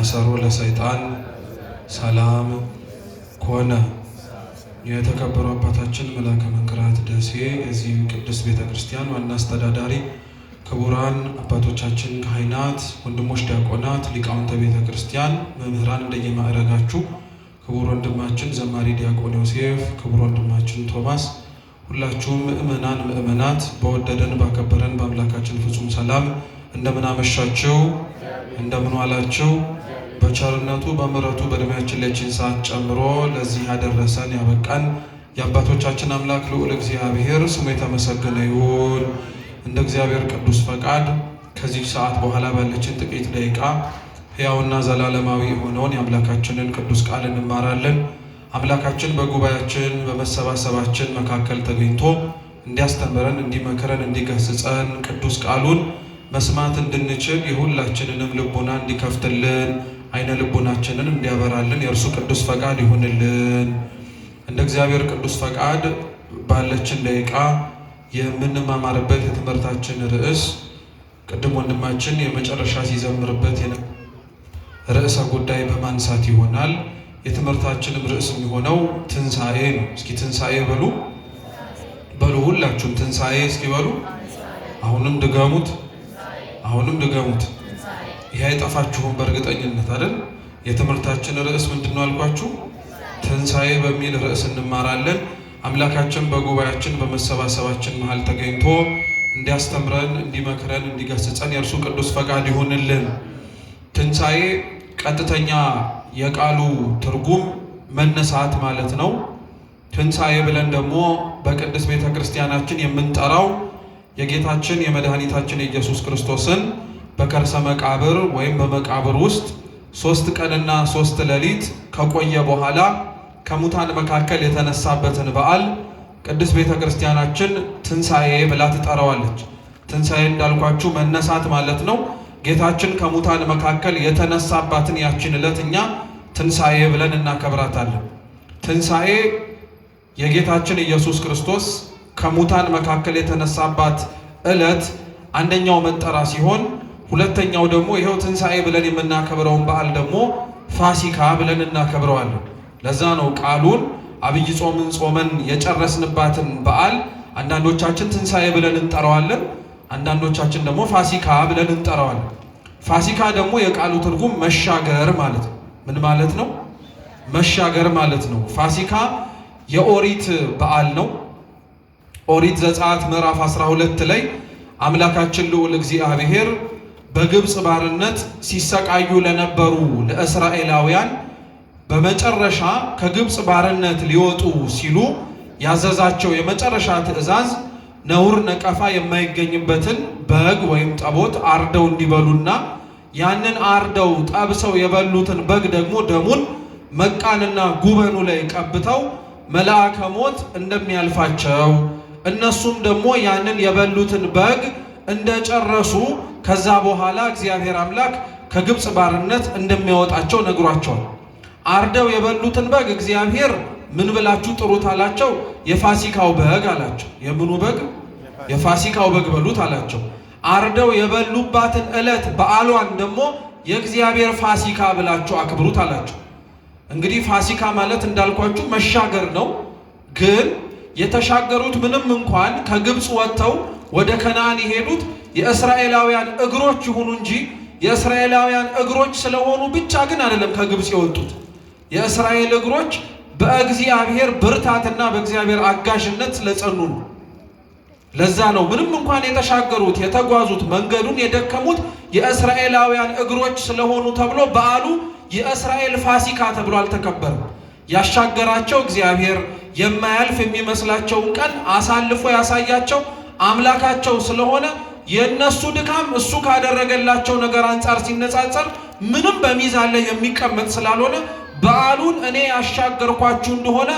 አሰሮ ለሰይጣን ሰላም ኮነ። የተከበሩ አባታችን መላከ መንክራት ደሴ የዚህ ቅዱስ ቤተክርስቲያን ዋና አስተዳዳሪ፣ ክቡራን አባቶቻችን ካህናት፣ ወንድሞች ዲያቆናት፣ ሊቃውንተ ቤተክርስቲያን፣ መምህራን እንደየማዕረጋችሁ፣ ክቡር ወንድማችን ዘማሪ ዲያቆን ዮሴፍ፣ ክቡር ወንድማችን ቶማስ፣ ሁላችሁም ምእመናት በወደደን ባከበረን በአምላካችን ፍጹም ሰላም እንደምን አመሻችሁ፣ እንደምን ዋላችሁ። በቸርነቱ በምሕረቱ በእድሜያችን ለችን ሰዓት ጨምሮ ለዚህ ያደረሰን ያበቃን የአባቶቻችን አምላክ ልዑል እግዚአብሔር ስሙ የተመሰገነ ይሁን። እንደ እግዚአብሔር ቅዱስ ፈቃድ ከዚህ ሰዓት በኋላ ባለችን ጥቂት ደቂቃ ሕያውና ዘላለማዊ የሆነውን የአምላካችንን ቅዱስ ቃል እንማራለን። አምላካችን በጉባኤያችን በመሰባሰባችን መካከል ተገኝቶ እንዲያስተምረን፣ እንዲመክረን፣ እንዲገስጸን ቅዱስ ቃሉን መስማት እንድንችል የሁላችንንም ልቦና እንዲከፍትልን አይነ ልቦናችንን እንዲያበራልን የእርሱ ቅዱስ ፈቃድ ይሁንልን። እንደ እግዚአብሔር ቅዱስ ፈቃድ ባለችን ደቂቃ የምንማማርበት የትምህርታችን ርዕስ ቅድም ወንድማችን የመጨረሻ ሲዘምርበት ርዕሰ ጉዳይ በማንሳት ይሆናል። የትምህርታችንም ርዕስ የሚሆነው ትንሣኤ ነው። እስኪ ትንሣኤ በሉ ሁላችሁም ትንሣኤ እስኪ በሉ። አሁንም ድገሙት። ይሄ አይጠፋችሁም በእርግጠኝነት አይደል? የትምህርታችን ርዕስ ምንድን ነው አልኳችሁ? ትንሣኤ በሚል ርዕስ እንማራለን። አምላካችን በጉባኤያችን በመሰባሰባችን መሃል ተገኝቶ እንዲያስተምረን፣ እንዲመክረን፣ እንዲገስጸን የእርሱ ቅዱስ ፈቃድ ይሁንልን። ትንሣኤ ቀጥተኛ የቃሉ ትርጉም መነሳት ማለት ነው። ትንሣኤ ብለን ደግሞ በቅድስት ቤተ ክርስቲያናችን የምንጠራው የጌታችን የመድኃኒታችን የኢየሱስ ክርስቶስን በከርሰ መቃብር ወይም በመቃብር ውስጥ 3 ቀንና 3 ሌሊት ከቆየ በኋላ ከሙታን መካከል የተነሳበትን በዓል ቅድስት ቤተ ክርስቲያናችን ትንሣኤ ብላ ትጠራዋለች። ትንሣኤ እንዳልኳችሁ መነሳት ማለት ነው። ጌታችን ከሙታን መካከል የተነሳባትን ያችን ዕለት እኛ ትንሣኤ ብለን እናከብራታለን። ትንሣኤ የጌታችን ኢየሱስ ክርስቶስ ከሙታን መካከል የተነሳባት ዕለት አንደኛው መጠራ ሲሆን፣ ሁለተኛው ደግሞ ይሄው ትንሣኤ ብለን የምናከብረውን በዓል ደግሞ ፋሲካ ብለን እናከብረዋለን። ለዛ ነው ቃሉን አብይ ጾምን ጾመን የጨረስንባትን በዓል አንዳንዶቻችን ትንሣኤ ብለን እንጠራዋለን፣ አንዳንዶቻችን ደግሞ ፋሲካ ብለን እንጠራዋለን። ፋሲካ ደግሞ የቃሉ ትርጉም መሻገር ማለት ነው። ምን ማለት ነው? መሻገር ማለት ነው። ፋሲካ የኦሪት በዓል ነው። ኦሪት ዘጸአት ምዕራፍ 12 ላይ አምላካችን ልዑል እግዚአብሔር በግብፅ ባርነት ሲሰቃዩ ለነበሩ ለእስራኤላውያን በመጨረሻ ከግብፅ ባርነት ሊወጡ ሲሉ ያዘዛቸው የመጨረሻ ትእዛዝ ነውር ነቀፋ የማይገኝበትን በግ ወይም ጠቦት አርደው እንዲበሉና ያንን አርደው ጠብሰው የበሉትን በግ ደግሞ ደሙን መቃንና ጉበኑ ላይ ቀብተው መልአከ ሞት እንደሚያልፋቸው እነሱም ደግሞ ያንን የበሉትን በግ እንደጨረሱ ከዛ በኋላ እግዚአብሔር አምላክ ከግብፅ ባርነት እንደሚያወጣቸው ነግሯቸዋል። አርደው የበሉትን በግ እግዚአብሔር ምን ብላችሁ ጥሩት አላቸው? የፋሲካው በግ አላቸው። የምኑ በግ? የፋሲካው በግ በሉት አላቸው። አርደው የበሉባትን ዕለት በዓሏን ደግሞ የእግዚአብሔር ፋሲካ ብላችሁ አክብሩት አላቸው። እንግዲህ ፋሲካ ማለት እንዳልኳችሁ መሻገር ነው። ግን የተሻገሩት ምንም እንኳን ከግብፅ ወጥተው ወደ ከነዓን የሄዱት የእስራኤላውያን እግሮች ይሁኑ እንጂ የእስራኤላውያን እግሮች ስለሆኑ ብቻ ግን አይደለም ከግብፅ የወጡት። የእስራኤል እግሮች በእግዚአብሔር ብርታትና በእግዚአብሔር አጋዥነት ስለጸኑ ነው። ለዛ ነው ምንም እንኳን የተሻገሩት የተጓዙት መንገዱን የደከሙት የእስራኤላውያን እግሮች ስለሆኑ ተብሎ በዓሉ የእስራኤል ፋሲካ ተብሎ አልተከበረም። ያሻገራቸው እግዚአብሔር የማያልፍ የሚመስላቸውን ቀን አሳልፎ ያሳያቸው አምላካቸው ስለሆነ የነሱ ድካም እሱ ካደረገላቸው ነገር አንጻር ሲነጻጸር ምንም በሚዛን ላይ የሚቀመጥ ስላልሆነ በዓሉን እኔ ያሻገርኳችሁ እንደሆነ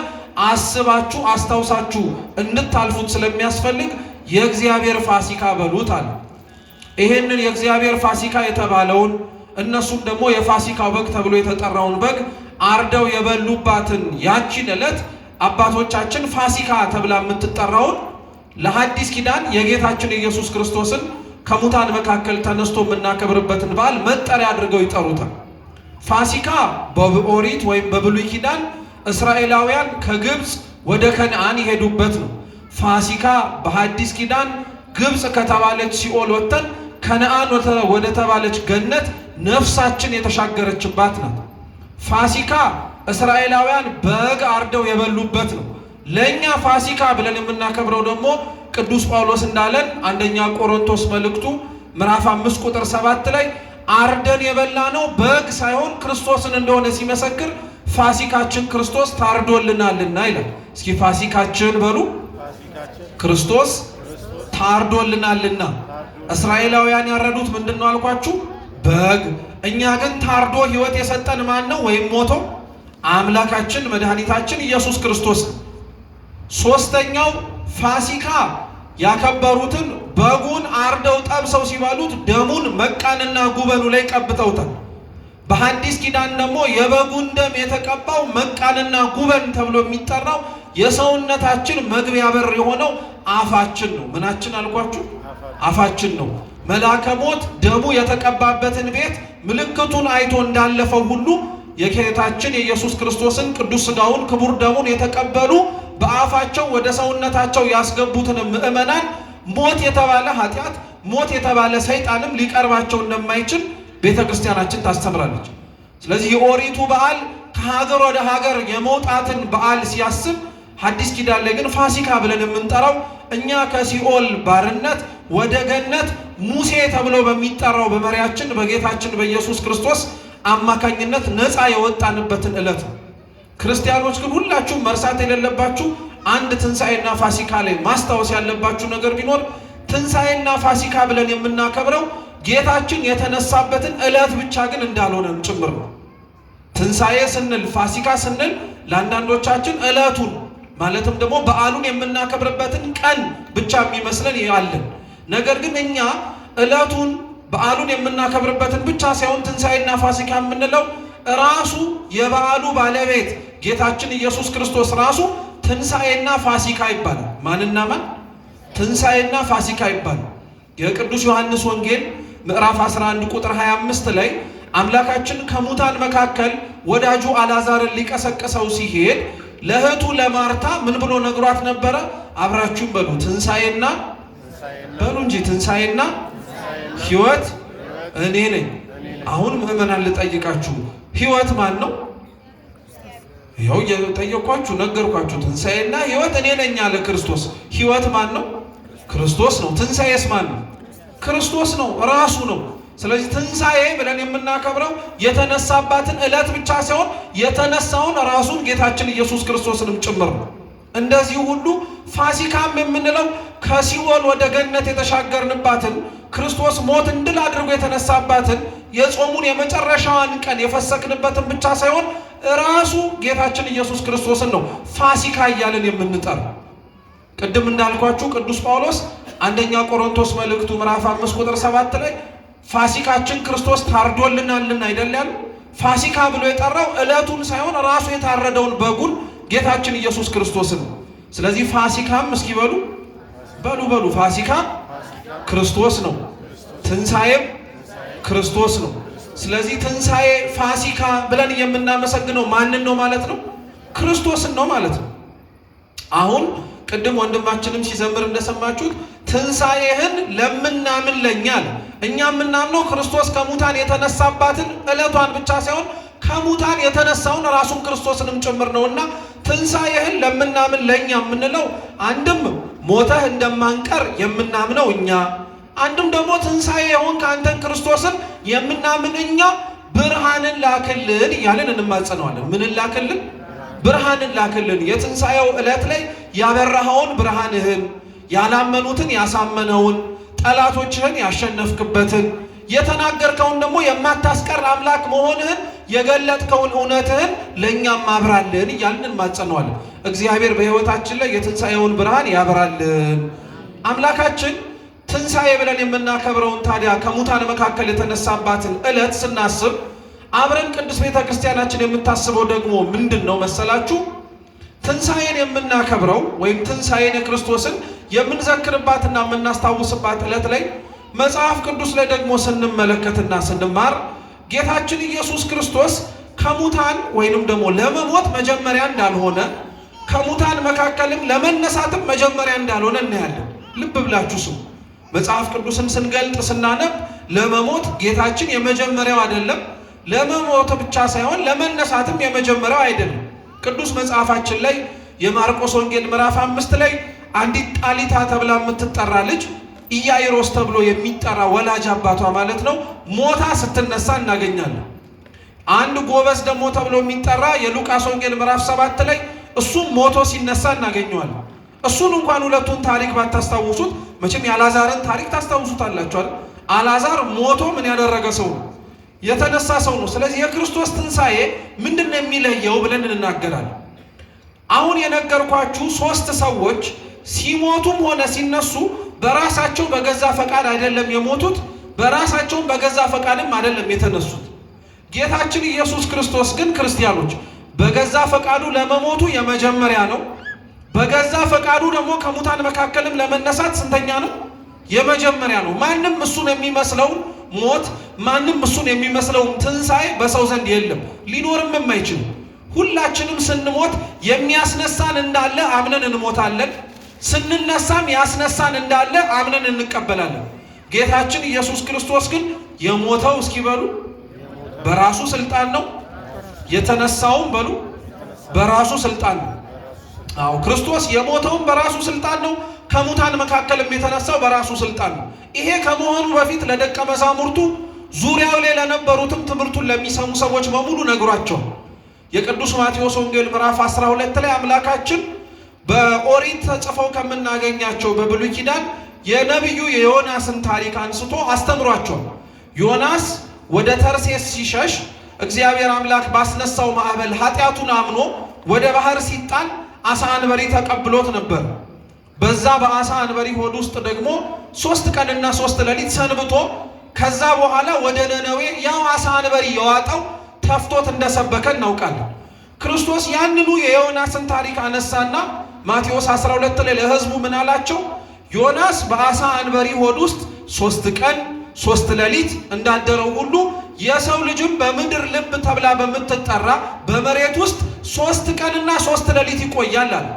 አስባችሁ አስታውሳችሁ እንድታልፉት ስለሚያስፈልግ የእግዚአብሔር ፋሲካ በሉት አለ። ይሄንን የእግዚአብሔር ፋሲካ የተባለውን እነሱም ደግሞ የፋሲካው በግ ተብሎ የተጠራውን በግ አርደው የበሉባትን ያቺን ዕለት አባቶቻችን ፋሲካ ተብላ የምትጠራውን ለሐዲስ ኪዳን የጌታችን ኢየሱስ ክርስቶስን ከሙታን መካከል ተነስቶ የምናከብርበትን በዓል መጠሪያ አድርገው ይጠሩታል። ፋሲካ በኦሪት ወይም በብሉይ ኪዳን እስራኤላውያን ከግብፅ ወደ ከነዓን የሄዱበት ነው። ፋሲካ በሐዲስ ኪዳን ግብፅ ከተባለች ሲኦል ወጥተን ከነዓን ወደ ተባለች ገነት ነፍሳችን የተሻገረችባት ናት። ፋሲካ እስራኤላውያን በግ አርደው የበሉበት ነው። ለኛ ፋሲካ ብለን የምናከብረው ደግሞ ቅዱስ ጳውሎስ እንዳለን አንደኛ ቆሮንቶስ መልእክቱ ምዕራፍ 5 ቁጥር 7 ላይ አርደን የበላ ነው በግ ሳይሆን ክርስቶስን እንደሆነ ሲመሰክር ፋሲካችን ክርስቶስ ታርዶልናልና ይላል። እስኪ ፋሲካችን በሉ። ክርስቶስ ታርዶልናልና። እስራኤላውያን ያረዱት ምንድነው አልኳችሁ? በግ። እኛ ግን ታርዶ ሕይወት የሰጠን ማን ነው? ወይም ሞቶ አምላካችን መድኃኒታችን ኢየሱስ ክርስቶስ። ሶስተኛው ፋሲካ ያከበሩትን በጉን አርደው ጠብሰው ሲባሉት ደሙን መቃንና ጉበኑ ላይ ቀብተውታል። በሐዲስ ኪዳን ደግሞ የበጉን ደም የተቀባው መቃንና ጉበን ተብሎ የሚጠራው የሰውነታችን መግቢያ በር የሆነው አፋችን ነው። ምናችን አልኳችሁ? አፋችን ነው። መልአከ ሞት ደሙ የተቀባበትን ቤት ምልክቱን አይቶ እንዳለፈው ሁሉ የጌታችን የኢየሱስ ክርስቶስን ቅዱስ ሥጋውን ክቡር ደሙን የተቀበሉ በአፋቸው ወደ ሰውነታቸው ያስገቡትን ምእመናን ሞት የተባለ ኃጢአት፣ ሞት የተባለ ሰይጣንም ሊቀርባቸው እንደማይችል ቤተ ክርስቲያናችን ታስተምራለች። ስለዚህ የኦሪቱ በዓል ከሀገር ወደ ሀገር የመውጣትን በዓል ሲያስብ፣ ሐዲስ ኪዳን ላይ ግን ፋሲካ ብለን የምንጠራው እኛ ከሲኦል ባርነት ወደ ገነት ሙሴ ተብሎ በሚጠራው በመሪያችን በጌታችን በኢየሱስ ክርስቶስ አማካኝነት ነፃ የወጣንበትን ዕለት ነው። ክርስቲያኖች ግን ሁላችሁም መርሳት የሌለባችሁ አንድ ትንሣኤና ፋሲካ ላይ ማስታወስ ያለባችሁ ነገር ቢኖር ትንሣኤና ፋሲካ ብለን የምናከብረው ጌታችን የተነሳበትን ዕለት ብቻ ግን እንዳልሆነም ጭምር ነው። ትንሣኤ ስንል ፋሲካ ስንል ለአንዳንዶቻችን ዕለቱን ማለትም ደግሞ በዓሉን የምናከብርበትን ቀን ብቻ የሚመስለን ያለን፣ ነገር ግን እኛ ዕለቱን በዓሉን የምናከብርበትን ብቻ ሳይሆን ትንሣኤና ፋሲካ የምንለው ራሱ የበዓሉ ባለቤት ጌታችን ኢየሱስ ክርስቶስ ራሱ ትንሣኤና ፋሲካ ይባላል። ማንና ማን? ትንሣኤና ፋሲካ ይባላል። የቅዱስ ዮሐንስ ወንጌል ምዕራፍ 11 ቁጥር 25 ላይ አምላካችን ከሙታን መካከል ወዳጁ አልዓዛርን ሊቀሰቅሰው ሲሄድ ለእህቱ ለማርታ ምን ብሎ ነግሯት ነበረ? አብራችሁም በሉ ትንሣኤና በሉ እንጂ ትንሣኤና ሕይወት እኔ ነኝ። አሁን ምእመናን ልጠይቃችሁ፣ ሕይወት ማን ነው? ይኸው እየጠየኳችሁ ነገርኳችሁ። ትንሣኤና ሕይወት እኔ ነኝ አለ ክርስቶስ። ሕይወት ማን ነው? ክርስቶስ ነው። ትንሣኤስ ማን ነው? ክርስቶስ ነው፣ ራሱ ነው። ስለዚህ ትንሣኤ ብለን የምናከብረው የተነሳባትን ዕለት ብቻ ሳይሆን የተነሳውን ራሱን ጌታችን ኢየሱስ ክርስቶስንም ጭምር ነው። እንደዚህ ሁሉ ፋሲካም የምንለው ከሲኦል ወደ ገነት የተሻገርንባትን ክርስቶስ ሞትን ድል አድርጎ የተነሳባትን የጾሙን የመጨረሻዋን ቀን የፈሰክንበትን ብቻ ሳይሆን ራሱ ጌታችን ኢየሱስ ክርስቶስን ነው ፋሲካ እያልን የምንጠራው። ቅድም እንዳልኳችሁ ቅዱስ ጳውሎስ አንደኛ ቆሮንቶስ መልእክቱ ምዕራፍ 5 ቁጥር 7 ላይ ፋሲካችን ክርስቶስ ታርዶልናልና አይደል ያለው። ፋሲካ ብሎ የጠራው ዕለቱን ሳይሆን ራሱ የታረደውን በጉን ጌታችን ኢየሱስ ክርስቶስን ነው። ስለዚህ ፋሲካም እስኪ በሉ ፋሲካ ክርስቶስ ነው፣ ትንሣኤም ክርስቶስ ነው። ስለዚህ ትንሣኤ ፋሲካ ብለን የምናመሰግነው ማንን ነው ማለት ነው? ክርስቶስን ነው ማለት ነው። አሁን ቅድም ወንድማችንም ሲዘምር እንደሰማችሁት ትንሣኤህን ለምናምን ለኛ አለ። እኛ የምናምነው ክርስቶስ ከሙታን የተነሳባትን ዕለቷን ብቻ ሳይሆን ከሙታን የተነሳውን ራሱን ክርስቶስንም ጭምር ነውና ትንሣኤህን ለምናምን ለኛ የምንለው አንድም ሞተህ እንደማንቀር የምናምነው እኛ፣ አንድም ደግሞ ትንሣኤ የሆን ከአንተን ክርስቶስን የምናምን እኛ ብርሃንን ላክልን እያልን እንማጸነዋለን። ምንን ላክልን? ብርሃንን ላክልን። የትንሣኤው ዕለት ላይ ያበራኸውን ብርሃንህን፣ ያላመኑትን ያሳመነውን፣ ጠላቶችህን ያሸነፍክበትን፣ የተናገርከውን ደግሞ የማታስቀር አምላክ መሆንህን የገለጥከውን እውነትህን ለእኛም አብራልን እያልን እንማጸነዋለን። እግዚአብሔር በሕይወታችን ላይ የትንሣኤውን ብርሃን ያበራልን። አምላካችን ትንሣኤ ብለን የምናከብረውን ታዲያ ከሙታን መካከል የተነሳባትን ዕለት ስናስብ አብረን ቅዱስ ቤተ ክርስቲያናችን የምታስበው ደግሞ ምንድን ነው መሰላችሁ? ትንሣኤን የምናከብረው ወይም ትንሣኤን ክርስቶስን የምንዘክርባትና የምናስታውስባት ዕለት ላይ መጽሐፍ ቅዱስ ላይ ደግሞ ስንመለከትና ስንማር ጌታችን ኢየሱስ ክርስቶስ ከሙታን ወይንም ደግሞ ለመሞት መጀመሪያ እንዳልሆነ ከሙታን መካከልም ለመነሳትም መጀመሪያ እንዳልሆነ እናያለን። ልብ ብላችሁ ስሙ። መጽሐፍ ቅዱስን ስንገልጥ ስናነብ ለመሞት ጌታችን የመጀመሪያው አይደለም፣ ለመሞት ብቻ ሳይሆን ለመነሳትም የመጀመሪያው አይደለም። ቅዱስ መጽሐፋችን ላይ የማርቆስ ወንጌል ምዕራፍ 5 ላይ አንዲት ጣሊታ ተብላ የምትጠራ ልጅ ኢያኢሮስ ተብሎ የሚጠራ ወላጅ አባቷ ማለት ነው ሞታ ስትነሳ እናገኛለን። አንድ ጎበዝ ደግሞ ተብሎ የሚጠራ የሉቃስ ወንጌል ምዕራፍ 7 ላይ እሱም ሞቶ ሲነሳ እናገኘዋለን። እሱን እንኳን ሁለቱን ታሪክ ባታስታውሱት መቼም የአልዓዛርን ታሪክ ታስታውሱታላችሁ አይደል? አልዓዛር ሞቶ ምን ያደረገ ሰው ነው? የተነሳ ሰው ነው። ስለዚህ የክርስቶስ ትንሣኤ ምንድነው የሚለየው ብለን እንናገራለን። አሁን የነገርኳችሁ 3 ሰዎች ሲሞቱም ሆነ ሲነሱ በራሳቸው በገዛ ፈቃድ አይደለም የሞቱት፣ በራሳቸው በገዛ ፈቃድም አይደለም የተነሱት። ጌታችን ኢየሱስ ክርስቶስ ግን ክርስቲያኖች በገዛ ፈቃዱ ለመሞቱ የመጀመሪያ ነው። በገዛ ፈቃዱ ደግሞ ከሙታን መካከልም ለመነሳት ስንተኛ ነው? የመጀመሪያ ነው። ማንም እሱን የሚመስለው ሞት፣ ማንም እሱን የሚመስለው ትንሣኤ በሰው ዘንድ የለም፣ ሊኖርም አይችልም። ሁላችንም ስንሞት የሚያስነሳን እንዳለ አምነን እንሞታለን፣ ስንነሳም ያስነሳን እንዳለ አምነን እንቀበላለን። ጌታችን ኢየሱስ ክርስቶስ ግን የሞተው እስኪበሉ በራሱ ስልጣን ነው፣ የተነሳውም በሉ በራሱ ስልጣን ነው። አዎ ክርስቶስ የሞተውም በራሱ ስልጣን ነው፣ ከሙታን መካከልም የተነሳው በራሱ ስልጣን ነው። ይሄ ከመሆኑ በፊት ለደቀ መዛሙርቱ ዙሪያው ላይ ለነበሩትም ትምህርቱን ለሚሰሙ ሰዎች በሙሉ ነግሯቸዋል። የቅዱስ ማቴዎስ ወንጌል ምዕራፍ 12 ላይ አምላካችን በኦሪት ተጽፈው ከምናገኛቸው በብሉይ ኪዳን የነቢዩ የዮናስን ታሪክ አንስቶ አስተምሯቸዋል። ዮናስ ወደ ተርሴስ ሲሸሽ እግዚአብሔር አምላክ ባስነሳው ማዕበል ኃጢአቱን አምኖ ወደ ባህር ሲጣል አሳ አንበሪ ተቀብሎት ነበር። በዛ በአሳ አንበሪ ሆድ ውስጥ ደግሞ 3 ቀንና 3 ሌሊት ሰንብቶ ከዛ በኋላ ወደ ነነዌ ያው አሳ አንበሪ የዋጠው ተፍቶት እንደሰበከ እናውቃለን። ክርስቶስ ያንኑ የዮናስን ታሪክ አነሳና ማቴዎስ 12 ላይ ለሕዝቡ ምን አላቸው? ዮናስ በአሳ አንበሪ ሆድ ውስጥ 3 ቀን 3 ሌሊት እንዳደረው ሁሉ የሰው ልጅም በምድር ልብ ተብላ በምትጠራ በመሬት ውስጥ 3 ቀንና 3 ሌሊት ይቆያል አለ።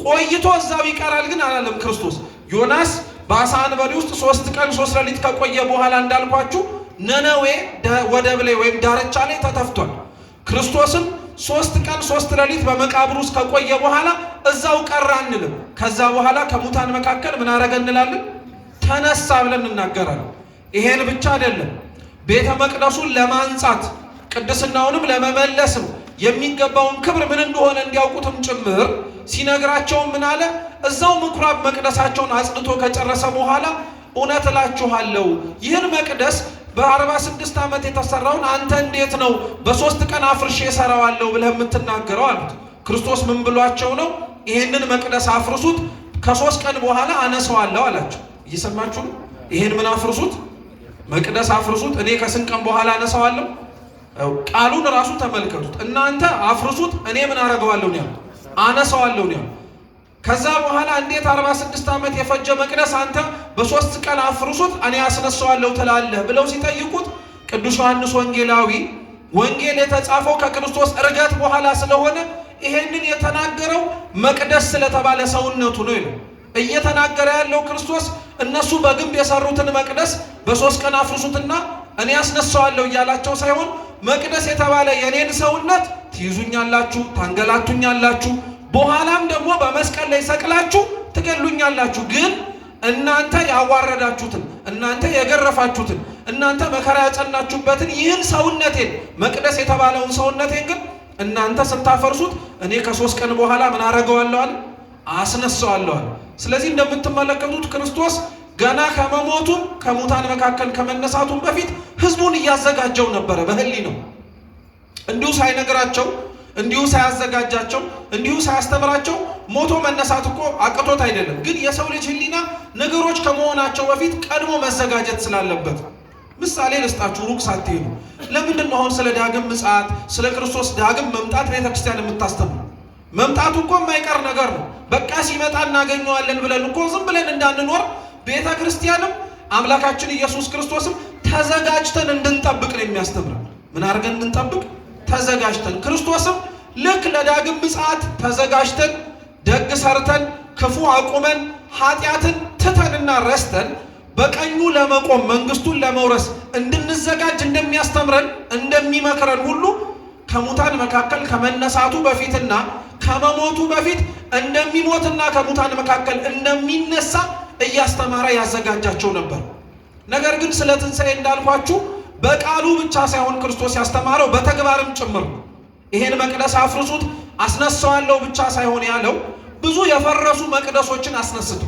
ቆይቶ እዛው ይቀራል ግን አላለም ክርስቶስ። ዮናስ በአሳ አንበሪ ውስጥ 3 ቀን 3 ሌሊት ከቆየ በኋላ እንዳልኳችሁ ነነዌ ወደብ ላይ ወይም ዳርቻ ላይ ተተፍቷል። ክርስቶስም 3 ቀን 3 ሌሊት በመቃብር ውስጥ ከቆየ በኋላ እዛው ቀረ አንልም። ከዛ በኋላ ከሙታን መካከል ምን አረገ እንላለን? ተነሳ ብለን እናገራለን። ይሄን ብቻ አይደለም፣ ቤተ መቅደሱን ለማንጻት ቅድስናውንም ለመመለስም የሚገባውን ክብር ምን እንደሆነ እንዲያውቁትም ጭምር ሲነግራቸው ምን አለ? እዛው ምኩራብ መቅደሳቸውን አጽድቶ ከጨረሰ በኋላ እውነት እላችኋለሁ ይህን መቅደስ በ46 ዓመት የተሰራውን አንተ እንዴት ነው በ3 ቀን አፍርሼ እሰራዋለሁ ብለህ የምትናገረው አሉት። ክርስቶስ ምን ብሏቸው ነው? ይህንን መቅደስ አፍርሱት፣ ከ3 ቀን በኋላ አነሳዋለሁ አላቸው። እየሰማችሁ ነው? ይህን ምን አፍርሱት? መቅደስ አፍርሱት፣ እኔ ከስንት ቀን በኋላ አነሳዋለሁ። ቃሉን ራሱ ተመልከቱት። እናንተ አፍርሱት፣ እኔ ምን አረገዋለሁ ነው? አነሳዋለሁ ነው። ከዛ በኋላ እንዴት 46 ዓመት የፈጀ መቅደስ አንተ በ3 ቀን አፍርሱት እኔ አስነሳዋለሁ ትላለህ ብለው ሲጠይቁት ቅዱስ ዮሐንስ ወንጌላዊ ወንጌል የተጻፈው ከክርስቶስ ዕርገት በኋላ ስለሆነ ይሄንን የተናገረው መቅደስ ስለተባለ ሰውነቱ ነው ይላል። እየተናገረ ያለው ክርስቶስ እነሱ በግንብ የሰሩትን መቅደስ በ3 ቀን አፍርሱትና እኔ አስነሳዋለሁ እያላቸው ሳይሆን መቅደስ የተባለ የኔን ሰውነት ትይዙኛላችሁ፣ ታንገላቱኛላችሁ፣ በኋላም ደግሞ በመስቀል ላይ ሰቅላችሁ ትገሉኛላችሁ። ግን እናንተ ያዋረዳችሁትን፣ እናንተ የገረፋችሁትን፣ እናንተ መከራ ያጸናችሁበትን ይህን ሰውነቴን መቅደስ የተባለውን ሰውነቴን ግን እናንተ ስታፈርሱት እኔ ከ3 ቀን በኋላ ምን አረገዋለሁ? አስነሳዋለሁ። ስለዚህ እንደምትመለከቱት ክርስቶስ ገና ከመሞቱም ከሙታን መካከል ከመነሳቱም በፊት ህዝቡን እያዘጋጀው ነበረ። በህሊናው እንዲሁ ሳይነግራቸው፣ እንዲሁ ሳያዘጋጃቸው፣ እንዲሁ ሳያስተምራቸው ሞቶ መነሳት እኮ አቅቶት አይደለም። ግን የሰው ልጅ ህሊና ነገሮች ከመሆናቸው በፊት ቀድሞ መዘጋጀት ስላለበት ምሳሌ ልስጣችሁ ሩቅ ሳትሄዱ። ለምንድን ነው አሁን ስለ ዳግም ምጽአት ስለ ክርስቶስ ዳግም መምጣት ቤተክርስቲያን የምታስተምረው? መምጣቱ እኮ የማይቀር ነገር ነው። በቃ ሲመጣ እናገኘዋለን ብለን እኮ ዝም ብለን እንዳንኖር ቤተክርስቲያንም አምላካችን ኢየሱስ ክርስቶስም ተዘጋጅተን እንድንጠብቅ ነው የሚያስተምረን። ምን አድርገን እንጠብቅ? ተዘጋጅተን። ክርስቶስም ልክ ለዳግም ምጽአት ተዘጋጅተን ደግ ሰርተን ክፉ አቁመን ኃጢአትን ትተንና ረስተን በቀኙ ለመቆም መንግስቱን ለመውረስ እንድንዘጋጅ እንደሚያስተምረን እንደሚመክረን ሁሉ ከሙታን መካከል ከመነሳቱ በፊትና ከመሞቱ በፊት እንደሚሞትና ከሙታን መካከል እንደሚነሳ እያስተማረ ያዘጋጃቸው ነበር። ነገር ግን ስለ ትንሣኤ እንዳልኳችሁ በቃሉ ብቻ ሳይሆን ክርስቶስ ያስተማረው በተግባርም ጭምር። ይሄን መቅደስ አፍርሱት አስነሳዋለሁ ብቻ ሳይሆን ያለው ብዙ የፈረሱ መቅደሶችን አስነስቶ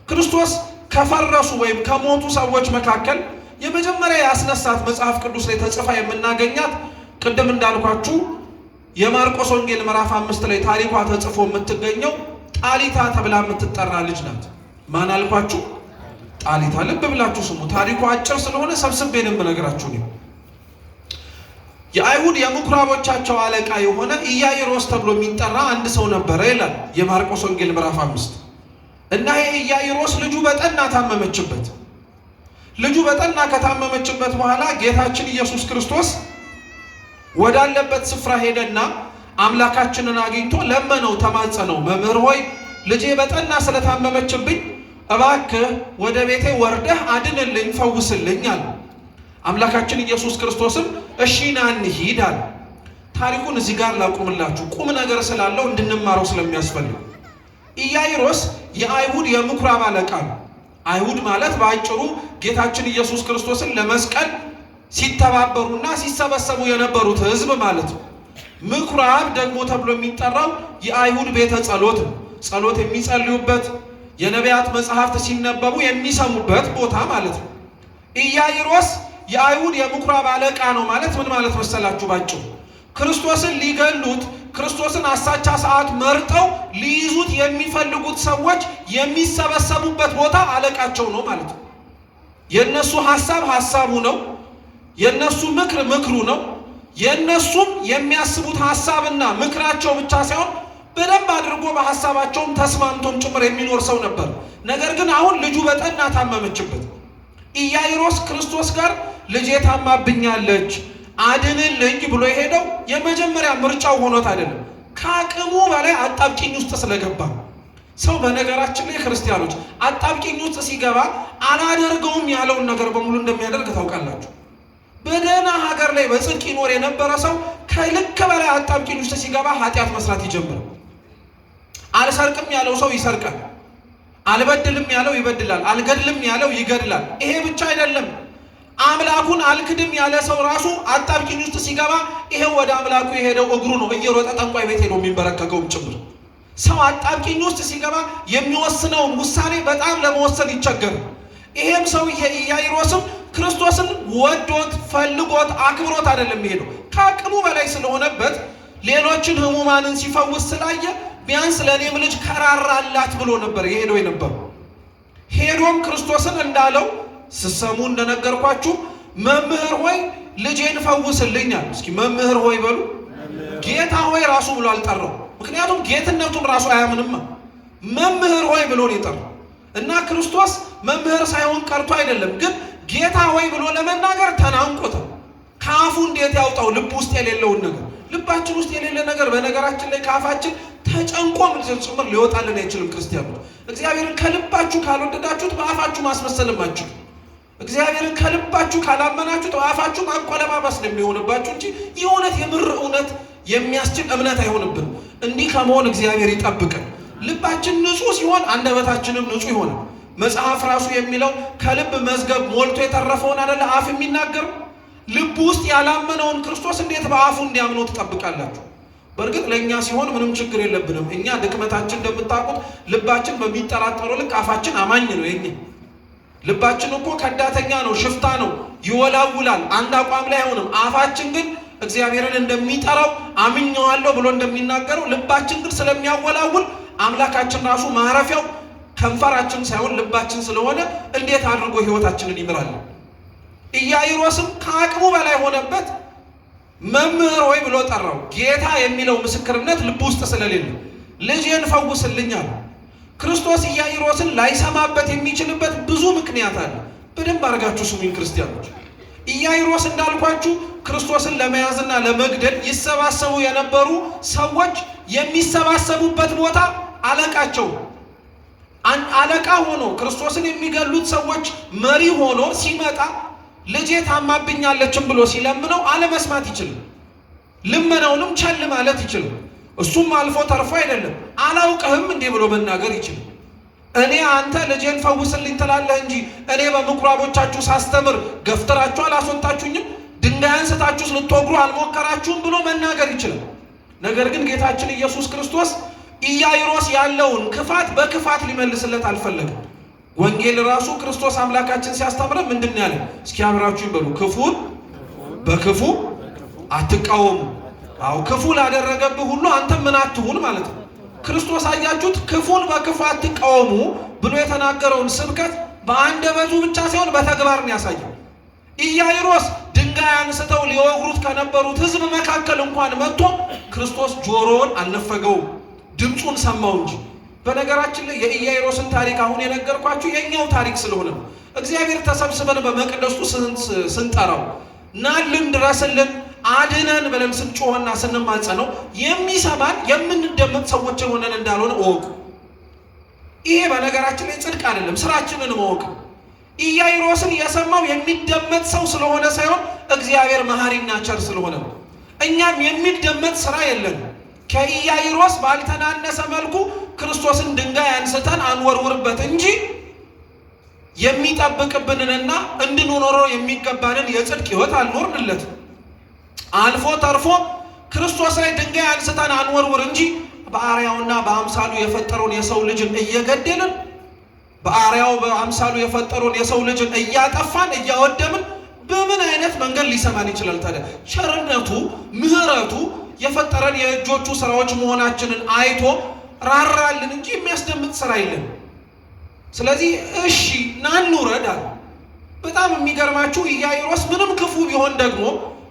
ክርስቶስ ከፈረሱ ወይም ከሞቱ ሰዎች መካከል የመጀመሪያ ያስነሳት መጽሐፍ ቅዱስ ላይ ተጽፋ የምናገኛት ቅድም እንዳልኳችሁ የማርቆስ ወንጌል ምዕራፍ 5 ላይ ታሪኳ ተጽፎ የምትገኘው ጣሊታ ተብላ የምትጠራ ልጅ ናት። ማን አልኳችሁ? ጣሊታ። ልብ ብላችሁ ስሙ። ታሪኳ አጭር ስለሆነ ሰብስቤን የምነግራችሁ ነው። የአይሁድ የምኩራቦቻቸው አለቃ የሆነ ኢያኢሮስ ተብሎ የሚጠራ አንድ ሰው ነበረ ይላል የማርቆስ ወንጌል ምዕራፍ 5። እና ይሄ ኢያኢሮስ ልጁ በጠና ታመመችበት። ልጁ በጠና ከታመመችበት በኋላ ጌታችን ኢየሱስ ክርስቶስ ወዳለበት ስፍራ ሄደና አምላካችንን አግኝቶ ለመነው፣ ተማጸነው። መምህር ሆይ ልጄ በጠና ስለታመመችብኝ እባክህ ወደ ቤቴ ወርደህ አድንልኝ፣ ፈውስልኝ አለ። አምላካችን ኢየሱስ ክርስቶስም እሺ ና እንሂድ አለ። ታሪኩን እዚህ ጋር ላቁምላችሁ፣ ቁም ነገር ስላለው እንድንማረው ስለሚያስፈልግ። ኢያኢሮስ የአይሁድ የምኩራብ አለቃ ነው። አይሁድ ማለት በአጭሩ ጌታችን ኢየሱስ ክርስቶስን ለመስቀል ሲተባበሩና ሲሰበሰቡ የነበሩት ሕዝብ ማለት ነው። ምኩራብ ደግሞ ተብሎ የሚጠራው የአይሁድ ቤተ ጸሎት ነው። ጸሎት የሚጸልዩበት፣ የነቢያት መጽሐፍት ሲነበቡ የሚሰሙበት ቦታ ማለት ነው። ኢያኢሮስ የአይሁድ የምኩራብ አለቃ ነው ማለት ምን ማለት መሰላችሁ? ባጭሩ ክርስቶስን ሊገሉት ክርስቶስን አሳቻ ሰዓት መርጠው ሊይዙት የሚፈልጉት ሰዎች የሚሰበሰቡበት ቦታ አለቃቸው ነው ማለት ነው። የነሱ ሐሳብ ሐሳቡ ነው። የነሱ ምክር ምክሩ ነው። የነሱም የሚያስቡት ሐሳብና ምክራቸው ብቻ ሳይሆን በደንብ አድርጎ በሐሳባቸውም ተስማምቶም ጭምር የሚኖር ሰው ነበር። ነገር ግን አሁን ልጁ በጠና ታመመችበት። ኢያኢሮስ ክርስቶስ ጋር ልጄ ታማብኛለች አድንልኝ ብሎ የሄደው የመጀመሪያ ምርጫው ሆኖት አይደለም፣ ከአቅሙ በላይ አጣብቂኝ ውስጥ ስለገባ። ሰው በነገራችን ላይ ክርስቲያኖች አጣብቂኝ ውስጥ ሲገባ አላደርገውም ያለውን ነገር በሙሉ እንደሚያደርግ ታውቃላችሁ። በደህና ሀገር ላይ በጽድቅ ይኖር የነበረ ሰው ከልክ በላይ አጣብቂኝ ውስጥ ሲገባ ኃጢአት መስራት ይጀምራል። አልሰርቅም ያለው ሰው ይሰርቃል። አልበድልም ያለው ይበድላል። አልገድልም ያለው ይገድላል። ይሄ ብቻ አይደለም፣ አምላኩን አልክድም ያለ ሰው ራሱ አጣብቂኝ ውስጥ ሲገባ ይሄው ወደ አምላኩ የሄደው እግሩ ነው እየሮጠ ጠንቋይ ቤት ሄዶ የሚንበረከከውም ጭምር። ሰው አጣብቂኝ ውስጥ ሲገባ የሚወስነውን ውሳኔ በጣም ለመወሰን ይቸገራል። ይሄም ሰውዬ ኢያኢሮስም ክርስቶስን ወዶት ፈልጎት አክብሮት አይደለም የሚሄደው፣ ከአቅሙ በላይ ስለሆነበት ሌሎችን ህሙማንን ሲፈውስ ስላየ ቢያንስ ለእኔም ልጅ ከራራላት ብሎ ነበር የሄደው የነበረው። ሄዶም ክርስቶስን እንዳለው ስሰሙ እንደነገርኳችሁ መምህር ሆይ ልጄን ፈውስልኛል። እስኪ መምህር ሆይ በሉ። ጌታ ሆይ ራሱ ብሎ አልጠራው፣ ምክንያቱም ጌትነቱን ራሱ አያምንማ። መምህር ሆይ ብሎ ነው የጠራው። እና ክርስቶስ መምህር ሳይሆን ቀርቶ አይደለም፣ ግን ጌታ ሆይ ብሎ ለመናገር ተናንቆታል። ከአፉ እንዴት ያውጣው ልብ ውስጥ የሌለውን ነገር? ልባችን ውስጥ የሌለ ነገር በነገራችን ላይ ከአፋችን ተጨንቆም ጭምር ሊወጣልን አይችልም። ክርስቲያኖች እግዚአብሔርን ከልባችሁ ካልወደዳችሁት በአፋችሁ ማስመሰልም አትችሉ። እግዚአብሔርን ከልባችሁ ካላመናችሁት በአፋችሁ ማቆለባበስ ነው የሚሆንባችሁ እንጂ የእውነት የምር እውነት የሚያስችል እምነት አይሆንብን። እንዲህ ከመሆን እግዚአብሔር ይጠብቀን። ልባችን ንጹህ ሲሆን አንደበታችንም ንጹህ ይሆናል። መጽሐፍ ራሱ የሚለው ከልብ መዝገብ ሞልቶ የተረፈውን አይደለ አፍ የሚናገር። ልብ ውስጥ ያላመነውን ክርስቶስ እንዴት በአፉ እንዲያምነው ትጠብቃላችሁ? በእርግጥ ለእኛ ሲሆን ምንም ችግር የለብንም። እኛ ድክመታችን እንደምታውቁት ልባችን በሚጠራጠረው ልክ አፋችን አማኝ ነው። የኛ ልባችን እኮ ከዳተኛ ነው፣ ሽፍታ ነው፣ ይወላውላል፣ አንድ አቋም ላይ አይሆንም። አፋችን ግን እግዚአብሔርን እንደሚጠራው አምኜዋለሁ ብሎ እንደሚናገረው፣ ልባችን ግን ስለሚያወላውል አምላካችን ራሱ ማረፊያው ከንፈራችን ሳይሆን ልባችን ስለሆነ እንዴት አድርጎ ህይወታችንን ይምራል? ኢያኢሮስም ከአቅሙ በላይ ሆነበት። መምህር ሆይ ብሎ ጠራው። ጌታ የሚለው ምስክርነት ልብ ውስጥ ስለሌለ ልጄን ፈውስልኛል። ክርስቶስ ኢያኢሮስን ላይሰማበት የሚችልበት ብዙ ምክንያት አለ። በደንብ አድርጋችሁ ስሙኝ ክርስቲያኖች። ኢያኢሮስ እንዳልኳችሁ ክርስቶስን ለመያዝና ለመግደል ይሰባሰቡ የነበሩ ሰዎች የሚሰባሰቡበት ቦታ አለቃቸው አለቃ ሆኖ ክርስቶስን የሚገሉት ሰዎች መሪ ሆኖ ሲመጣ ልጄ ታማብኛለችም ብሎ ሲለምነው አለመስማት ይችላል። ልመናውንም ቸል ማለት ይችላል። እሱም አልፎ ተርፎ አይደለም አላውቅህም እንዴ ብሎ መናገር ይችላል። እኔ አንተ ልጄን ፈውስልኝ ትላለህ እንጂ እኔ በምኩራቦቻችሁ ሳስተምር ገፍትራችሁ አላስወጣችሁኝም፣ ድንጋይ አንስታችሁ ልትወግሩ አልሞከራችሁም ብሎ መናገር ይችላል። ነገር ግን ጌታችን ኢየሱስ ክርስቶስ ኢያይሮስ ያለውን ክፋት በክፋት ሊመልስለት አልፈለገም። ወንጌል ራሱ ክርስቶስ አምላካችን ሲያስተምረን ምንድን ያለ? እስኪ አብራችሁ ይበሉ። ክፉን በክፉ አትቃወሙ። አው ክፉ ላደረገብህ ሁሉ አንተ ምን አትሁን ማለት ነው። ክርስቶስ አያችሁት ክፉን በክፉ አትቃወሙ ብሎ የተናገረውን ስብከት በአንደበቱ ብቻ ሳይሆን በተግባር ነው ያሳየው። ኢያይሮስ ድንጋይ አንስተው ሊወግሩት ከነበሩት ሕዝብ መካከል እንኳን መጥቶ ክርስቶስ ጆሮውን አልነፈገውም፣ ድምፁን ሰማው እንጂ። በነገራችን ላይ የኢያይሮስን ታሪክ አሁን የነገርኳችሁ የኛው ታሪክ ስለሆነ ነው። እግዚአብሔር ተሰብስበን በመቅደሱ ስንጠራው ናልን ድረስልን አድነን ብለን ስንጮህና ስንማጸነው የሚሰማን የምንደመጥ ሰዎች የሆነን እንዳልሆነ እወቁ። ይሄ በነገራችን ላይ ጽድቅ አይደለም፣ ስራችንን ማወቅ። ኢያይሮስን የሰማው የሚደመጥ ሰው ስለሆነ ሳይሆን እግዚአብሔር መሐሪና ቸር ስለሆነ ነው። እኛም የሚደመጥ ስራ የለን። ከኢያይሮስ ባልተናነሰ መልኩ ክርስቶስን ድንጋይ አንስተን አንወርውርበት እንጂ የሚጠብቅብንንና እንድንኖረው የሚገባንን የጽድቅ ሕይወት አልኖርንለት። አልፎ ተርፎ ክርስቶስ ላይ ድንጋይ አንስተን አንወርውር እንጂ በአርአያውና በአምሳሉ የፈጠረውን የሰው ልጅን እየገደልን በአርአያው በአምሳሉ የፈጠረውን የሰው ልጅን እያጠፋን እያወደምን በምን አይነት መንገድ ሊሰማን ይችላል? ታዲያ ቸርነቱ ምሕረቱ የፈጠረን የእጆቹ ስራዎች መሆናችንን አይቶ ራራልን እንጂ የሚያስደምጥ ስራ የለም። ስለዚህ እሺ ናንውረድ አለ። በጣም የሚገርማችሁ ኢያይሮስ ምንም ክፉ ቢሆን ደግሞ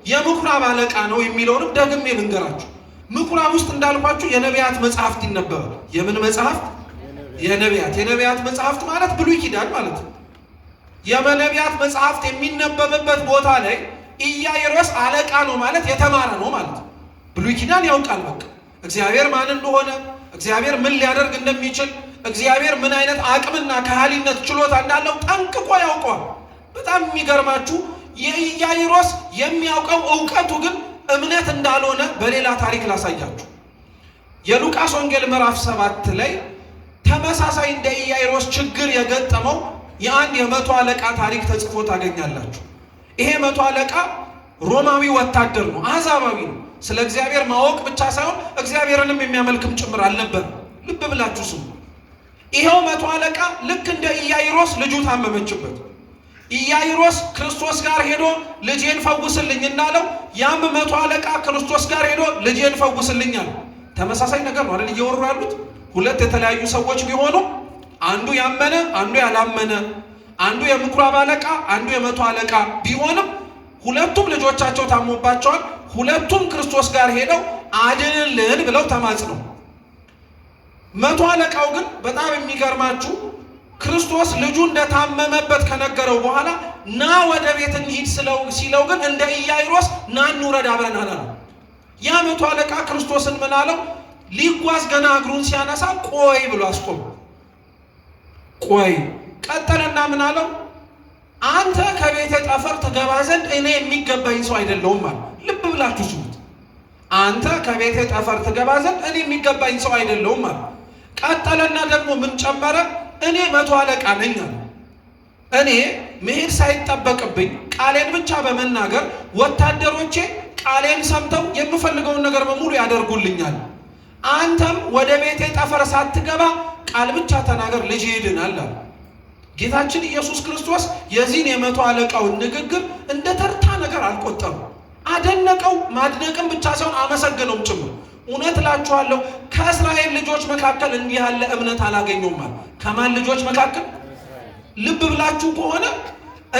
የምኩራብ አለቃ ነው የሚለውንም ደግሜ ልንገራችሁ። ምኩራብ ውስጥ እንዳልኳችሁ የነቢያት መጽሐፍት ይነበባል። የምን መጽሐፍት? የነቢያት መጽሐፍት ማለት ብሉይ ኪዳን ማለት ነው። የነቢያት መጽሐፍት የሚነበብበት ቦታ ላይ ኢያይሮስ አለቃ ነው ማለት የተማረ ነው ማለት ነው። ብሉይ ኪዳን ያውቃል። በቃ እግዚአብሔር ማን እንደሆነ፣ እግዚአብሔር ምን ሊያደርግ እንደሚችል፣ እግዚአብሔር ምን አይነት አቅምና ከሃሊነት ችሎታ እንዳለው ጠንቅቆ ያውቀዋል። በጣም የሚገርማችሁ የኢያይሮስ የሚያውቀው እውቀቱ ግን እምነት እንዳልሆነ በሌላ ታሪክ ላሳያችሁ። የሉቃስ ወንጌል ምዕራፍ 7 ላይ ተመሳሳይ እንደ ኢያይሮስ ችግር የገጠመው የአንድ የመቶ አለቃ ታሪክ ተጽፎ ታገኛላችሁ። ይሄ መቶ አለቃ ሮማዊ ወታደር ነው፣ አሕዛባዊ ነው። ስለ እግዚአብሔር ማወቅ ብቻ ሳይሆን እግዚአብሔርንም የሚያመልክም ጭምር አልነበር። ልብ ብላችሁ ስሙ። ይሄው መቶ አለቃ ልክ እንደ ኢያይሮስ ልጁ ታመመችበት። ኢያይሮስ ክርስቶስ ጋር ሄዶ ልጄን ፈውስልኝ እንዳለው ያም መቶ አለቃ ክርስቶስ ጋር ሄዶ ልጄን ፈውስልኝ አለ። ተመሳሳይ ነገር ነው አይደል እየወሩ ያሉት? ሁለት የተለያዩ ሰዎች ቢሆኑ አንዱ ያመነ አንዱ ያላመነ፣ አንዱ የምኩራብ አለቃ አንዱ የመቶ አለቃ ቢሆንም ሁለቱም ልጆቻቸው ታሞባቸዋል። ሁለቱም ክርስቶስ ጋር ሄደው አድንልን ብለው ተማጽነው፣ መቶ አለቃው ግን በጣም የሚገርማችሁ ክርስቶስ ልጁ እንደታመመበት ከነገረው በኋላ ና ወደ ቤት እንሂድ ሲለው ግን እንደ ኢያይሮስ ና እንውረድ አብረን አላለው። ያ መቶ አለቃ ክርስቶስን ምን አለው? ሊጓዝ ገና እግሩን ሲያነሳ ቆይ ብሎ አስቆም። ቆይ ቀጠለና ምን አለው? አንተ ከቤተ ጠፈር ትገባ ዘንድ እኔ የሚገባኝ ሰው አይደለሁም ማለት። ልብ ብላችሁ ስሙት። አንተ ከቤተ ጠፈር ትገባ ዘንድ እኔ የሚገባኝ ሰው አይደለሁም ማለት። ቀጠለና ደግሞ ምን ጨመረ? እኔ መቶ አለቃ ነኝ አለ። እኔ መሄድ ሳይጠበቅብኝ ቃሌን ብቻ በመናገር ወታደሮቼ ቃሌን ሰምተው የምፈልገውን ነገር በሙሉ ያደርጉልኛል። አንተም ወደ ቤቴ ጠፈር ሳትገባ ቃል ብቻ ተናገር፣ ልጅ ይድናል አለ። ጌታችን ኢየሱስ ክርስቶስ የዚህን የመቶ አለቃውን ንግግር እንደ ተርታ ነገር አልቆጠረም። አደነቀው። ማድነቅም ብቻ ሳይሆን አመሰገነውም ጭምር። እውነት እላችኋለሁ ከእስራኤል ልጆች መካከል እንዲህ ያለ እምነት አላገኘውም ማለት። ከማን ልጆች መካከል? ልብ ብላችሁ ከሆነ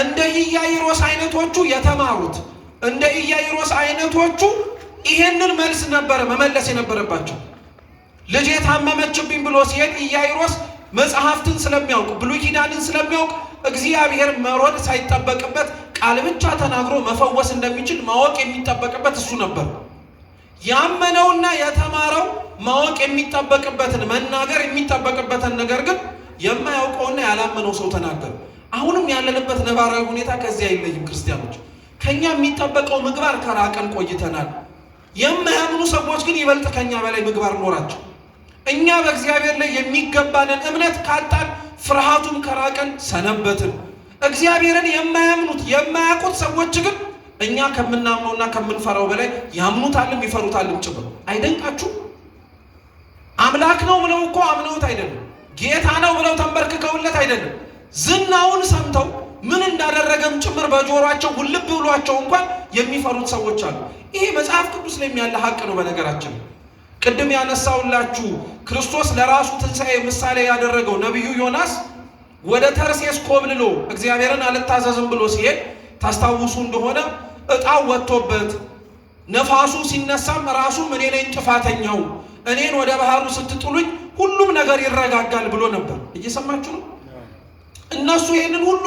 እንደ ኢያይሮስ አይነቶቹ የተማሩት እንደ ኢያይሮስ አይነቶቹ ይሄንን መልስ ነበር መመለስ የነበረባቸው። ልጅ የታመመችብኝ ብሎ ሲሄድ ኢያይሮስ መጽሐፍትን ስለሚያውቅ ብሉይ ኪዳንን ስለሚያውቅ እግዚአብሔር መሮድ ሳይጠበቅበት ቃል ብቻ ተናግሮ መፈወስ እንደሚችል ማወቅ የሚጠበቅበት እሱ ነበር። ያመነውና የተማረው ማወቅ የሚጠበቅበትን መናገር የሚጠበቅበትን ነገር ግን የማያውቀውና ያላመነው ሰው ተናገረ። አሁንም ያለንበት ነባራዊ ሁኔታ ከዚህ አይለይም። ክርስቲያኖች ከኛ የሚጠበቀው ምግባር ከራቀን ቆይተናል። የማያምኑ ሰዎች ግን ይበልጥ ከኛ በላይ ምግባር ኖራቸው። እኛ በእግዚአብሔር ላይ የሚገባንን እምነት ካጣን ፍርሃቱም ከራቀን ሰነበትን። እግዚአብሔርን የማያምኑት የማያውቁት ሰዎች ግን እኛ ከምናምነውና ከምንፈራው በላይ ያምኑታልም ይፈሩታልም ጭምር። አይደንቃችሁ? አምላክ ነው ብለው እኮ አምነውት አይደለም፣ ጌታ ነው ብለው ተንበርክከውለት አይደለም፣ ዝናውን ሰምተው ምን እንዳደረገም ጭምር በጆሮአቸው ውልብ ብሏቸው እንኳን የሚፈሩት ሰዎች አሉ። ይሄ መጽሐፍ ቅዱስ ላይ ያለ ሀቅ ነው። በነገራችን ቅድም ያነሳውላችሁ ክርስቶስ ለራሱ ትንሣኤ ምሳሌ ያደረገው ነቢዩ ዮናስ ወደ ተርሴስ ኮብልሎ እግዚአብሔርን አልታዘዝም ብሎ ሲሄድ ታስታውሱ እንደሆነ ዕጣው ወጥቶበት ነፋሱ ሲነሳም ራሱም እኔ ነኝ ጥፋተኛው፣ እኔን ወደ ባህሩ ስትጥሉኝ ሁሉም ነገር ይረጋጋል ብሎ ነበር። እየሰማችሁ ነው? እነሱ ይህንን ሁሉ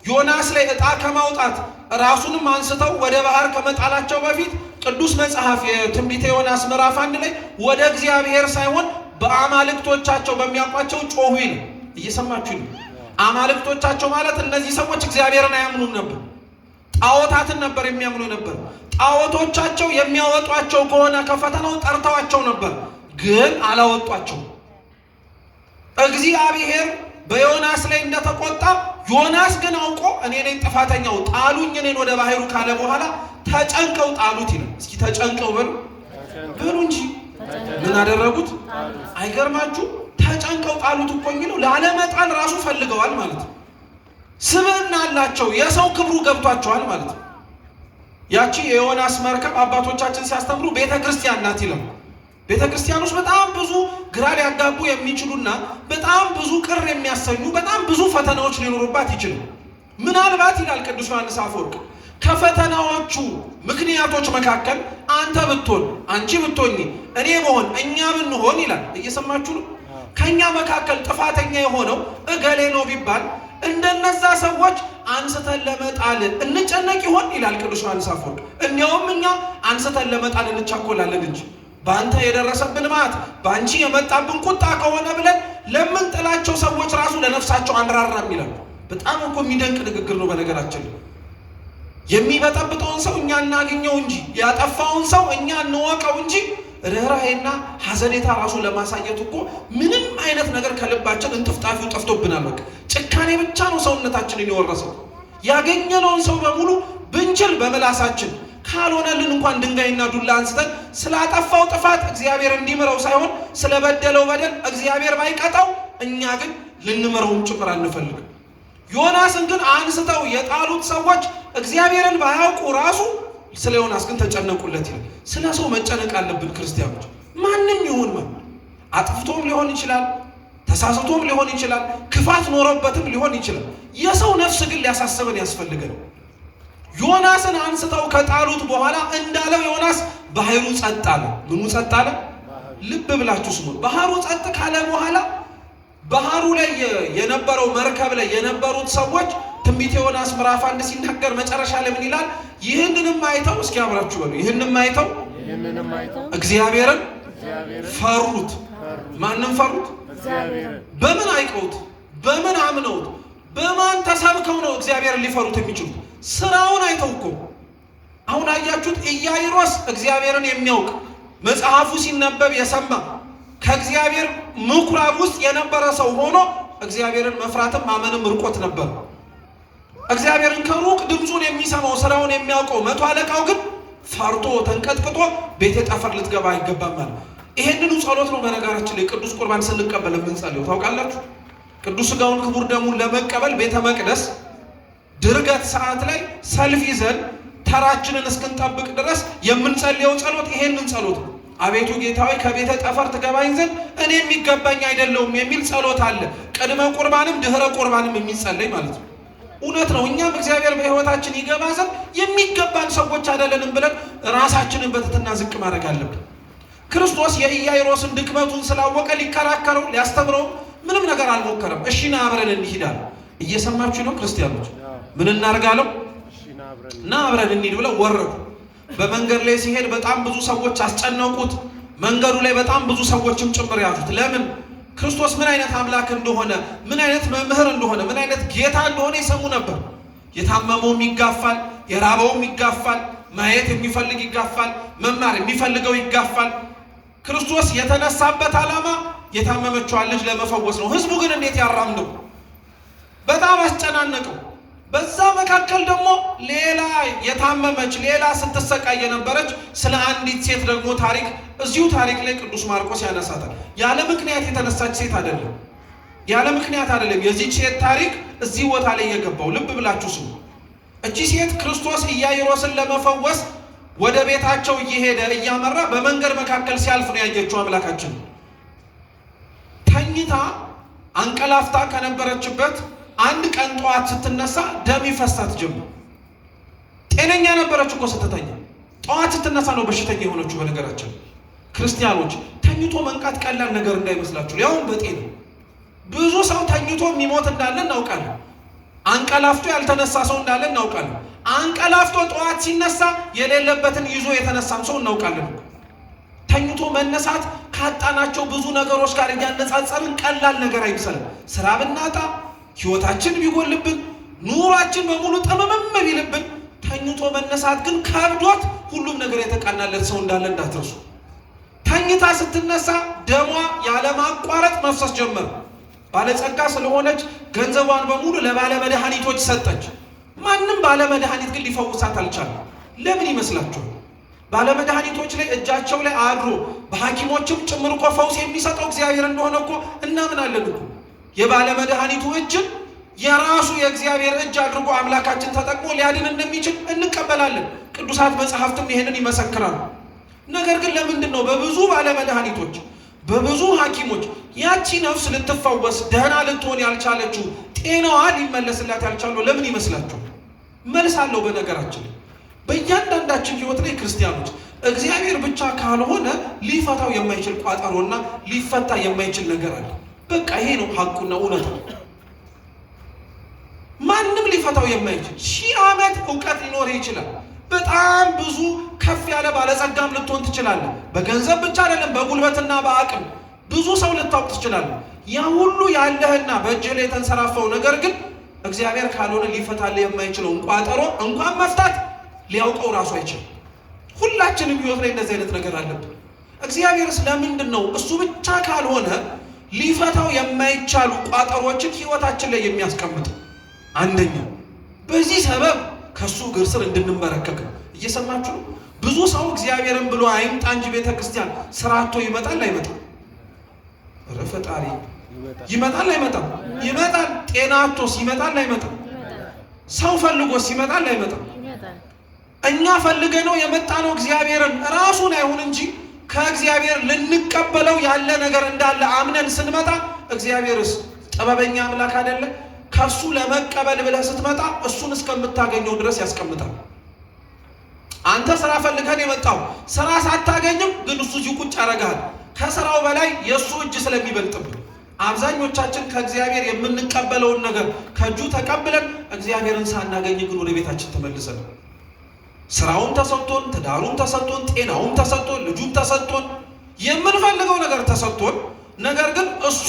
ዮናስ ላይ ዕጣ ከማውጣት ራሱንም አንስተው ወደ ባህር ከመጣላቸው በፊት ቅዱስ መጽሐፍ የትንቢተ ዮናስ ምዕራፍ 1 ላይ ወደ እግዚአብሔር ሳይሆን በአማልክቶቻቸው በሚያውቋቸው ጮሁ ይል። እየሰማችሁ ነው? አማልክቶቻቸው ማለት እነዚህ ሰዎች እግዚአብሔርን አያምኑም ነበር፣ ጣዖታትን ነበር የሚያምኑ ነበር። ጣዖቶቻቸው የሚያወጧቸው ከሆነ ከፈተናው ጠርተዋቸው ነበር፣ ግን አላወጧቸው። እግዚአብሔር በዮናስ ላይ እንደተቆጣ ዮናስ ግን አውቆ እኔ ነኝ ጥፋተኛው ጣሉኝ እኔን ወደ ባህሩ ካለ በኋላ ተጨንቀው ጣሉት ይላል። እስኪ ተጨንቀው በሉ እንጂ ምን አደረጉት? አይገርማችሁ? ተጨንቀው ጣሉት እኮ የሚለው ላለመጣል ራሱ ፈልገዋል ማለት ነው። ስብዕና አላቸው፣ የሰው ክብሩ ገብቷቸዋል ማለት ነው። ያቺ የዮናስ መርከብ አባቶቻችን ሲያስተምሩ ቤተ ክርስቲያን ናት ይላል። ቤተ ክርስቲያን ውስጥ በጣም ብዙ ግራ ሊያጋቡ የሚችሉና በጣም ብዙ ቅር የሚያሰኙ በጣም ብዙ ፈተናዎች ሊኖሩባት ይችላሉ። ምናልባት ይላል ቅዱስ ዮሐንስ አፈወርቅ ከፈተናዎቹ ምክንያቶች መካከል አንተ ብትሆን፣ አንቺ ብትሆኚ፣ እኔ ብሆን፣ እኛ ብንሆን ይላል። እየሰማችሁ ነው? ከኛ መካከል ጥፋተኛ የሆነው እገሌ ነው ቢባል እንደነዛ ሰዎች አንስተን ለመጣል እንጨነቅ ይሆን ይላል ቅዱስ ዮሐንስ አፈወርቅ። እንዲያውም እኛ አንስተን ለመጣል እንቻኮላለን እንጂ በአንተ የደረሰብን ማት በአንቺ የመጣብን ቁጣ ከሆነ ብለን ለምንጥላቸው ሰዎች ራሱ ለነፍሳቸው አንራራም ይላል። በጣም እኮ የሚደንቅ ንግግር ነው። በነገራችን የሚበጠብጠውን ሰው እኛ እናገኘው እንጂ ያጠፋውን ሰው እኛ እንወቀው እንጂ ርኅራኄና ሐዘኔታ ራሱ ለማሳየት እኮ ምንም አይነት ነገር ከልባችን እንጥፍጣፊው ጠፍቶብናል። በቃ ጭካኔ ብቻ ነው ሰውነታችንን የወረሰው። ያገኘነውን ሰው በሙሉ ብንችል በመላሳችን ካልሆነልን እንኳን ድንጋይና ዱላ አንስተን ስላጠፋው ጥፋት እግዚአብሔር እንዲምረው ሳይሆን ስለበደለው በደል እግዚአብሔር ባይቀጣው እኛ ግን ልንምረውም ጭምር አንፈልግም። ዮናስን ግን አንስተው የጣሉት ሰዎች እግዚአብሔርን ባያውቁ ራሱ ስለ ዮናስ ግን ተጨነቁለት ይላል። ስለ ሰው መጨነቅ አለብን ክርስቲያኖች። ማንም ይሁን ማን አጥፍቶም ሊሆን ይችላል፣ ተሳስቶም ሊሆን ይችላል፣ ክፋት ኖሮበትም ሊሆን ይችላል። የሰው ነፍስ ግን ሊያሳስበን ያስፈልገን። ዮናስን አንስተው ከጣሉት በኋላ እንዳለው ዮናስ ባህሩ ጸጥ አለ። ምኑ ጸጥ አለ? ልብ ብላችሁ ስሙ። ባህሩ ጸጥ ካለ በኋላ ባህሩ ላይ የነበረው መርከብ ላይ የነበሩት ሰዎች ትንቢተ ዮናስ ምዕራፍ 1 ሲናገር መጨረሻ ላይ ምን ይላል? ይህንንም አይተው እስኪ አብራችሁ በሉ። ይህንንም አይተው እግዚአብሔርን ፈሩት። ማንም ፈሩት? በምን አይቀውት? በምን አምነውት? በማን ተሰብከው ነው እግዚአብሔርን ሊፈሩት የሚችሉት? ስራውን አይተው እኮ። አሁን አያችሁት? ኢያይሮስ እግዚአብሔርን የሚያውቅ መጽሐፉ ሲነበብ የሰማ ከእግዚአብሔር ምኩራብ ውስጥ የነበረ ሰው ሆኖ እግዚአብሔርን መፍራትም ማመንም ርቆት ነበር። እግዚአብሔርን ከሩቅ ድምፁን የሚሰማው ስራውን የሚያውቀው መቶ አለቃው ግን ፈርቶ ተንቀጥቅጦ ቤተ ጠፈር ልትገባ አይገባም ማለት። ይሄንኑ ጸሎት ነው በነገራችን ላይ ቅዱስ ቁርባን ስንቀበል የምንጸልየው ታውቃላችሁ። ቅዱስ ሥጋውን ክቡር ደሙን ለመቀበል ቤተ መቅደስ ድርገት ሰዓት ላይ ሰልፍ ይዘን ተራችንን እስክንጠብቅ ድረስ የምንጸልየው ጸሎት ይሄንን ጸሎት ነው። አቤቱ ጌታ ሆይ ከቤተ ጠፈር ትገባኝ ዘንድ እኔ የሚገባኝ አይደለሁም የሚል ጸሎት አለ። ቅድመ ቁርባንም ድህረ ቁርባንም የሚጸለይ ማለት ነው። እውነት ነው። እኛም እግዚአብሔር በሕይወታችን ይገባ ዘንድ የሚገባን ሰዎች አይደለንም ብለን ራሳችንን በትሕትና ዝቅ ማድረግ አለብን። ክርስቶስ የኢያይሮስን ድክመቱን ስላወቀ ሊከራከረው ሊያስተምረው ምንም ነገር አልሞከረም። እሺ ና አብረን እንሂዳለን። እየሰማችሁ ነው ክርስቲያኖች? ምን እናርጋለው? እና አብረን እንሂድ ብለው ወረዱ። በመንገድ ላይ ሲሄድ በጣም ብዙ ሰዎች አስጨነቁት። መንገዱ ላይ በጣም ብዙ ሰዎችም ጭምር ያዙት። ለምን? ክርስቶስ ምን አይነት አምላክ እንደሆነ፣ ምን አይነት መምህር እንደሆነ፣ ምን አይነት ጌታ እንደሆነ ይሰሙ ነበር። የታመመውም ይጋፋል፣ የራበውም ይጋፋል፣ ማየት የሚፈልግ ይጋፋል፣ መማር የሚፈልገው ይጋፋል። ክርስቶስ የተነሳበት ዓላማ የታመመችዋን ልጅ ለመፈወስ ነው። ህዝቡ ግን እንዴት ያራምደው? በጣም አስጨናነቀው። በዛ መካከል ደግሞ ሌላ የታመመች ሌላ ስትሰቃይ የነበረች ስለ አንዲት ሴት ደግሞ ታሪክ እዚሁ ታሪክ ላይ ቅዱስ ማርቆስ ያነሳታል። ያለ ምክንያት የተነሳች ሴት አይደለም፣ ያለ ምክንያት አይደለም። የዚህች ሴት ታሪክ እዚህ ቦታ ላይ የገባው ልብ ብላችሁ ስሙ። እቺ ሴት ክርስቶስ ኢያኢሮስን ለመፈወስ ወደ ቤታቸው እየሄደ እያመራ በመንገድ መካከል ሲያልፍ ነው ያየችው አምላካችን። ተኝታ አንቀላፍታ ከነበረችበት አንድ ቀን ጠዋት ስትነሳ ደም ይፈሳት ጀመር። ጤነኛ ነበረች እኮ ስትተኛ። ጠዋት ስትነሳ ነው በሽተኛ የሆነችው። በነገራችን ክርስቲያኖች ተኝቶ መንቃት ቀላል ነገር እንዳይመስላችሁ። ያውም በጤና ብዙ ሰው ተኝቶ የሚሞት እንዳለ እናውቃለን። አንቀላፍቶ ያልተነሳ ሰው እንዳለ እናውቃለን። አንቀላፍቶ ጠዋት ሲነሳ የሌለበትን ይዞ የተነሳም ሰው እናውቃለን። ተኝቶ መነሳት ካጣናቸው ብዙ ነገሮች ጋር እያነጻጸርን ቀላል ነገር አይመስልም። ስራ ብናጣ፣ ህይወታችን ቢጎልብን፣ ኑሯችን በሙሉ ጠመመም ቢልብን፣ ተኝቶ መነሳት ግን ከብዶት ሁሉም ነገር የተቃናለት ሰው እንዳለ እንዳትረሱ። ተኝታ ስትነሳ ደሟ ያለማቋረጥ መፍሰስ ጀመረ። ባለጸጋ ስለሆነች ገንዘቧን በሙሉ ለባለ መድኃኒቶች ሰጠች። ማንም ባለ መድኃኒት ግን ሊፈውሳት አልቻለም። ለምን ይመስላችኋል? ባለ መድኃኒቶች ላይ እጃቸው ላይ አድሮ በሐኪሞችም ጭምር እኮ ፈውስ የሚሰጠው እግዚአብሔር እንደሆነ እኮ እናምናለን እኮ። የባለ መድኃኒቱ እጅን የራሱ የእግዚአብሔር እጅ አድርጎ አምላካችን ተጠቅሞ ሊያድን እንደሚችል እንቀበላለን። ቅዱሳት መጽሐፍትም ይሄንን ይመሰክራሉ። ነገር ግን ለምንድን ነው በብዙ ባለ መድኃኒቶች በብዙ ሐኪሞች ያቺ ነፍስ ልትፈወስ ደህና ልትሆን ያልቻለችው፣ ጤናዋ ሊመለስላት ያልቻለው ለምን ይመስላችኋል? መልስ አለው። በነገራችን በእያንዳንዳችን ህይወት ላይ ክርስቲያኖች እግዚአብሔር ብቻ ካልሆነ ሊፈታው የማይችል ቋጠሮና ሊፈታ የማይችል ነገር አለ። በቃ ይሄ ነው ሐቁና እውነታው። ማንም ሊፈታው የማይችል 1000 ዓመት እውቀት ሊኖር ይችላል። በጣም ብዙ ከፍ ያለ ባለጸጋም ልትሆን ትችላለህ። በገንዘብ ብቻ አይደለም፣ በጉልበትና በአቅም ብዙ ሰው ልታውቅ ትችላለህ። ያ ሁሉ ያለህና በእጅህ ላይ የተንሰራፈው ነገር ግን እግዚአብሔር ካልሆነ ሊፈታልህ የማይችለውን ቋጠሮ እንኳን መፍታት ሊያውቀው ራሱ አይችልም። ሁላችንም ህይወት ላይ እንደዚህ አይነት ነገር አለብን። እግዚአብሔርስ ለምንድን ነው እሱ ብቻ ካልሆነ ሊፈታው የማይቻሉ ቋጠሮችን ህይወታችን ላይ የሚያስቀምጥ? አንደኛው በዚህ ሰበብ ከሱ እግር ስር እንድንመረከክ ነው። እየሰማችሁ ነው? ብዙ ሰው እግዚአብሔርን ብሎ አይምጣ እንጂ ቤተክርስቲያን ስራቶ ይመጣል አይመጣም? ኧረ ፈጣሪ ይመጣል አይመጣም? ይመጣል። ጤናቶስ ይመጣል አይመጣም? ሰው ፈልጎስ ይመጣል አይመጣም? እኛ ፈልገነው የመጣነው እግዚአብሔርን ራሱን አይሁን እንጂ ከእግዚአብሔር ልንቀበለው ያለ ነገር እንዳለ አምነን ስንመጣ እግዚአብሔርስ ጥበበኛ አምላክ አይደለ? ከሱ ለመቀበል ብለህ ስትመጣ እሱን እስከምታገኘው ድረስ ያስቀምጣል። አንተ ስራ ፈልገን የመጣው ስራ ሳታገኝም ግን እሱ እዚሁ ቁጭ ያደርጋል። ከስራው በላይ የእሱ እጅ ስለሚበልጥብን አብዛኞቻችን ከእግዚአብሔር የምንቀበለውን ነገር ከእጁ ተቀብለን እግዚአብሔርን ሳናገኝ ግን ወደ ቤታችን ተመልሰን ስራውን ተሰጥቶን፣ ትዳሩን ተሰጥቶን፣ ጤናውን ተሰጥቶን፣ ልጁን ተሰጥቶን፣ የምንፈልገው ነገር ተሰጥቶን፣ ነገር ግን እሱ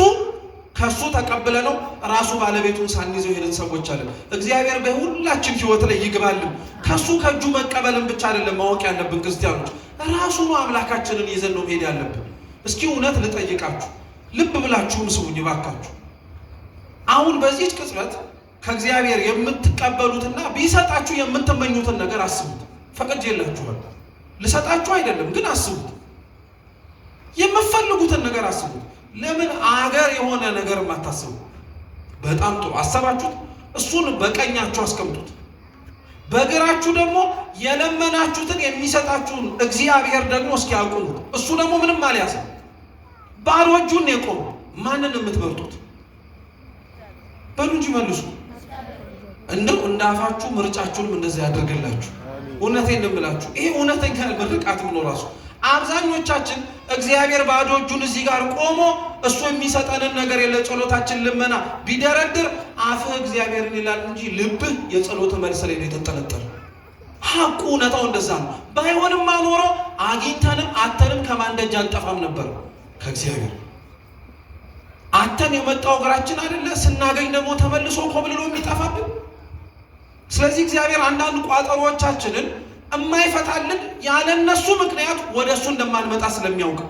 ከሱ ተቀብለነው ራሱ ባለቤቱን ሳንይዘው ሄደን ሰዎች አለን። እግዚአብሔር በሁላችን ህይወት ላይ ይግባልን። ከሱ ከእጁ መቀበልን ብቻ አይደለም ማወቅ ያለብን ክርስቲያኖች፣ ራሱ ነው አምላካችንን ይዘን ነው መሄድ ያለብን። እስኪ እውነት ልጠይቃችሁ፣ ልብ ብላችሁም ስሙኝ ባካችሁ። አሁን በዚህች ቅጽበት ከእግዚአብሔር የምትቀበሉትና ቢሰጣችሁ የምትመኙትን ነገር አስቡት። ፈቅጄላችኋል፣ ልሰጣችሁ አይደለም ግን አስቡት። የምትፈልጉትን ነገር አስቡት። ለምን አገር የሆነ ነገር ማታስቡ? በጣም ጥሩ አሰባችሁት። እሱን በቀኛችሁ አስቀምጡት። በግራችሁ ደግሞ የለመናችሁትን የሚሰጣችሁን እግዚአብሔር ደግሞ እስኪ አቁሙት። እሱ ደግሞ ምንም አልያዘም፣ ባዶ እጁን ነው የቆመው። ማንን የምትመርጡት? በሉ እንጂ መልሱ። እንደው እንዳፋችሁ ምርጫችሁንም እንደዚህ ያደርግላችሁ። እውነቴን እንደምላችሁ ይሄ እውነተኛ ምርቃት ነው ራሱ። አብዛኞቻችን እግዚአብሔር ባዶ እጁን እዚህ ጋር ቆሞ እሱ የሚሰጠንን ነገር ለጸሎታችን ልመና ቢደረድር አፍህ እግዚአብሔርን ይላል እንጂ ልብህ የጸሎት መልስ ላይ ነው የተንጠለጠለ። ሐቁ እውነታው እንደዛ ነው። ባይሆንማ ኖሮ አግኝተንም አተንም ከማን ደጅ አንጠፋም ነበር? ከእግዚአብሔር። አተን የመጣው እግራችን አይደለ? ስናገኝ ደግሞ ተመልሶ ኮብልሎ የሚጠፋብን። ስለዚህ እግዚአብሔር አንዳንድ ቋጠሮቻችንን የማይፈታልን ያለ እነሱ ምክንያት ወደ እሱ እንደማንመጣ ስለሚያውቅ።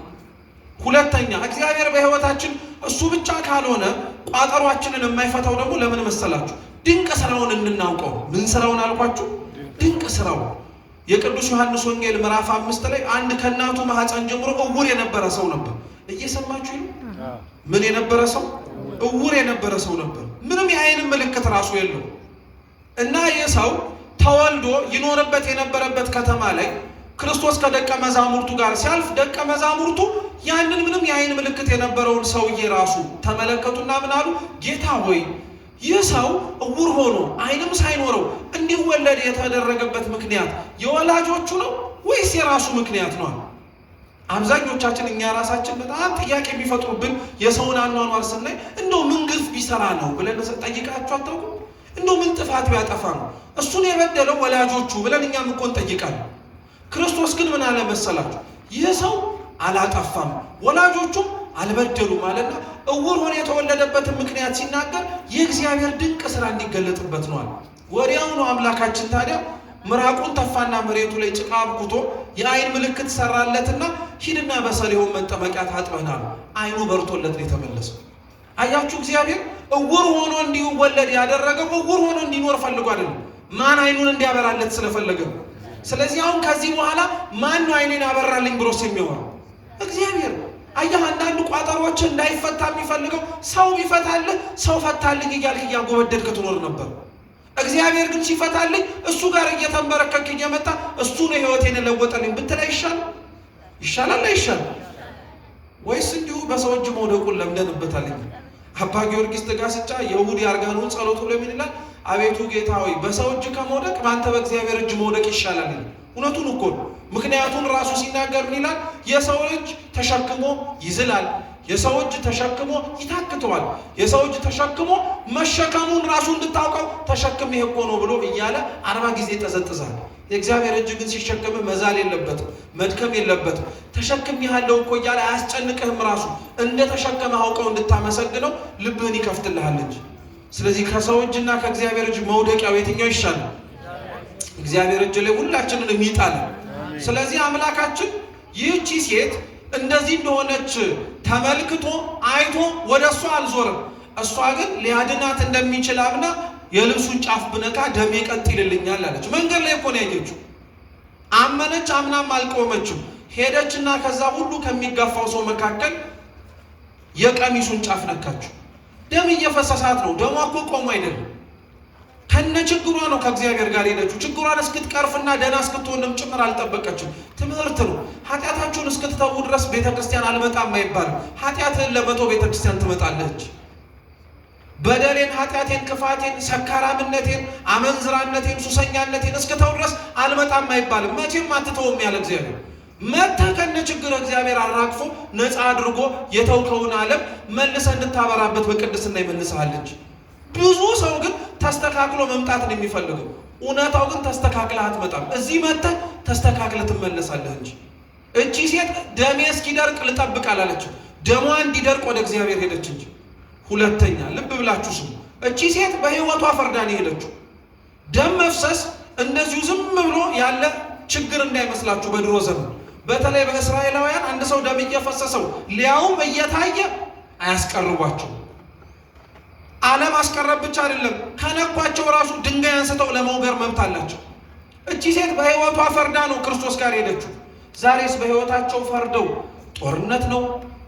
ሁለተኛ እግዚአብሔር በሕይወታችን እሱ ብቻ ካልሆነ ቋጠሯችንን የማይፈታው ደግሞ ለምን መሰላችሁ? ድንቅ ስራውን እንድናውቀው። ምን ስራውን አልኳችሁ? ድንቅ ስራው። የቅዱስ ዮሐንስ ወንጌል ምዕራፍ 5 ላይ አንድ ከእናቱ ማህፀን ጀምሮ እውር የነበረ ሰው ነበር። እየሰማችሁ ነው? ምን የነበረ ሰው? እውር የነበረ ሰው ነበር። ምንም የዓይን ምልክት ራሱ የለው እና ይህ ሰው ተወልዶ ይኖርበት የነበረበት ከተማ ላይ ክርስቶስ ከደቀ መዛሙርቱ ጋር ሲያልፍ ደቀ መዛሙርቱ ያንን ምንም የዓይን ምልክት የነበረውን ሰውዬ ራሱ ተመለከቱና ምን አሉ? ጌታ ሆይ ይህ ሰው እውር ሆኖ ዓይንም ሳይኖረው እንዲወለድ የተደረገበት ምክንያት የወላጆቹ ነው ወይስ የራሱ ምክንያት ነው? አብዛኞቻችን እኛ ራሳችን በጣም ጥያቄ የሚፈጥሩብን የሰውን አኗኗር ስናይ እንደው ምን ግፍ ቢሰራ ነው ብለን ጠይቃችሁ አታውቁም? እንደው ምን ጥፋት ቢያጠፋ ነው እሱን የበደለው ወላጆቹ ብለን እኛም እኮ እንጠይቃለን። ክርስቶስ ግን ምን አለ መሰላችሁ? ይህ ሰው አላጠፋም ወላጆቹም አልበደሉም ማለትና እውር ሆኖ የተወለደበትን ምክንያት ሲናገር የእግዚአብሔር ድንቅ ስራ እንዲገለጥበት ነው አለ። ወዲያው ነው አምላካችን ታዲያ ምራቁን ተፋና መሬቱ ላይ ጭቃ አብኩቶ የዓይን ምልክት ሰራለትና ሂድና በሰሊሆም መጠመቂያ ታጥበና ዓይኑ በርቶለት ነው የተመለሰው። አያችሁ፣ እግዚአብሔር እውር ሆኖ እንዲወለድ ያደረገው እውር ሆኖ እንዲኖር ፈልጎ አይደለም፣ ማን ዓይኑን እንዲያበራለት ስለፈለገ ነው። ስለዚህ አሁን ከዚህ በኋላ ማን ነው ዓይኔን አበራልኝ ብሎስ የሚያወራው? እግዚአብሔር። አየህ፣ አንዳንድ ቋጠሮች እንዳይፈታ የሚፈልገው ሰው ቢፈታልህ ሰው ፈታልኝ እያልህ እያጎበደድክ ትኖር ነበር። እግዚአብሔር ግን ሲፈታልኝ እሱ ጋር እየተንበረከክ እየመጣ እሱ ነው ሕይወቴን ለወጠልኝ ብትል ይሻላል አይሻልም? ወይስ እንዲሁ በሰው እጅ መውደቁን ለምደንበታልኝ? አባ ጊዮርጊስ ዘጋስጫ የእሑድ የአርጋኖን ጸሎት ብሎ ምን ይላል? አቤቱ ጌታ ሆይ በሰው እጅ ከመውደቅ በአንተ በእግዚአብሔር እጅ መውደቅ ይሻላል ይላል። እውነቱን እኮ ነው። ምክንያቱም ራሱ ሲናገር ምን ይላል? የሰው እጅ ተሸክሞ ይዝላል፣ የሰው እጅ ተሸክሞ ይታክተዋል፣ የሰው እጅ ተሸክሞ መሸከሙን ራሱ እንድታውቀው ተሸክም ይሄ እኮ ነው ብሎ እያለ 40 ጊዜ ተዘጥዛል። የእግዚአብሔር እጅ ግን ሲሸከም መዛል የለበትም፣ መድከም የለበትም። ተሸክም ያለው እኮ እያለ አያስጨንቅህም። ራሱ እንደ ተሸከመ አውቀው እንድታመሰግነው ልብህን ይከፍትልሃል እንጂ። ስለዚህ ከሰው እጅና ከእግዚአብሔር እጅ መውደቂያው የትኛው ይሻላል? እግዚአብሔር እጅ ላይ ሁላችንን የሚጣል። ስለዚህ አምላካችን ይህቺ ሴት እንደዚህ እንደሆነች ተመልክቶ አይቶ ወደ እሷ አልዞርም። እሷ ግን ሊያድናት እንደሚችል አምና የልብሱን ጫፍ ብነካ ደሜ ቀጥ ይልልኛል አለች። መንገድ ላይ እኮ ነው ያየችው። አመነች፣ አምናም አልቆመችም። ሄደችና ከዛ ሁሉ ከሚጋፋው ሰው መካከል የቀሚሱን ጫፍ ነካችው። ደም እየፈሰሳት ነው። ደሟ እኮ ቆሞ አይደለም፣ ከነ ችግሯ ነው ከእግዚአብሔር ጋር ሄደችው። ችግሯን እስክትቀርፍና ደህና እስክትሆንም ጭምር አልጠበቀችም። ትምህርት ነው። ኃጢአታችሁን እስክትተዉ ድረስ ቤተክርስቲያን አልመጣም አይባልም። ኃጢአትህን ለመተው ቤተክርስቲያን ትመጣለች። በደሌን፣ ኃጢአቴን፣ ክፋቴን፣ ሰካራምነቴን፣ አመንዝራነቴን፣ ሱሰኛነቴን እስክተው ድረስ አልመጣም አይባልም። መቼም አትተውም ያለ እግዚአብሔር መጥተህ ከነ ችግር እግዚአብሔር አራግፎ ነፃ አድርጎ የተውከውን ዓለም መልሰህ እንድታበራበት በቅድስና ይመልስሃል እንጂ። ብዙ ሰው ግን ተስተካክሎ መምጣት ነው የሚፈልገው። እውነታው ግን ተስተካክለህ አትመጣም። እዚህ መጥተህ ተስተካክለህ ትመለሳለህ እንጂ። እቺ ሴት ደሜ እስኪደርቅ ልጠብቅ አላለችም። ደሟ እንዲደርቅ ወደ እግዚአብሔር ሄደች እንጂ። ሁለተኛ ልብ ብላችሁ ስሙ። እቺ ሴት በሕይወቷ ፈርዳን ሄደችው። ደም መፍሰስ እንደዚሁ ዝም ብሎ ያለ ችግር እንዳይመስላችሁ። በድሮ ዘመን በተለይ በእስራኤላውያን አንድ ሰው ደም እየፈሰሰው ሊያውም እየታየ አያስቀርቧቸው። ዓለም አስቀረብ ብቻ አይደለም፣ ከነኳቸው ራሱ ድንጋይ አንስተው ለመውገር መብት አላቸው። እቺ ሴት በሕይወቷ ፈርዳ ነው ክርስቶስ ጋር ሄደችው። ዛሬስ በሕይወታቸው ፈርደው ጦርነት ነው፣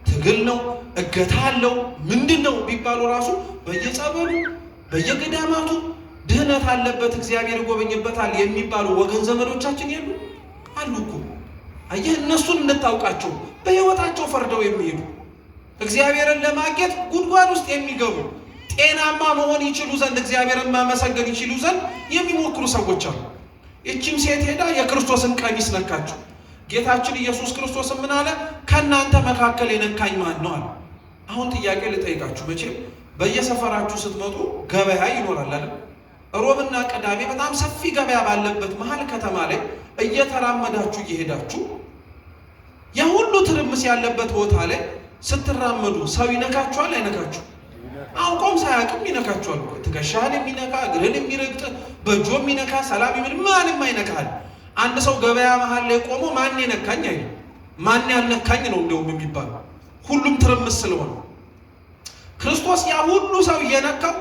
ትግል ነው፣ እገታ አለው፣ ምንድን ነው ቢባሉ ራሱ በየጸበሉ በየገዳማቱ ድህነት አለበት እግዚአብሔር ይጎበኝበታል የሚባሉ ወገን ዘመዶቻችን የሉ አሉ እኮ። አየህ፣ እነሱን እንድታውቃቸው በሕይወታቸው ፈርደው የሚሄዱ እግዚአብሔርን ለማግኘት ጉድጓድ ውስጥ የሚገቡ ጤናማ መሆን ይችሉ ዘንድ እግዚአብሔርን ማመሰገን ይችሉ ዘንድ የሚሞክሩ ሰዎች አሉ። እቺም ሴት ሄዳ የክርስቶስን ቀሚስ ነካቸው። ጌታችን ኢየሱስ ክርስቶስ ምን አለ? ከእናንተ መካከል የነካኝ ማን ነው አለ። አሁን ጥያቄ ልጠይቃችሁ። መቼም በየሰፈራችሁ ስትመጡ ገበያ ይኖራል አይደል? ሮብና ቅዳሜ በጣም ሰፊ ገበያ ባለበት መሀል ከተማ ላይ እየተራመዳችሁ እየሄዳችሁ የሁሉ ትርምስ ያለበት ቦታ ላይ ስትራመዱ ሰው ይነካችኋል አይነካችሁ? አውቆም ሳያውቅም ይነካችኋል። ትከሻህን የሚነካ እግርህን የሚረግጥ በእጆ የሚነካ ሰላም የሚል ማንም አይነካል። አንድ ሰው ገበያ መሀል ላይ ቆሞ ማን የነካኝ አይልም። ማን ያልነካኝ ነው እንደውም የሚባለው። ሁሉም ትርምስ ስለሆነ ክርስቶስ ያ ሁሉ ሰው እየነካው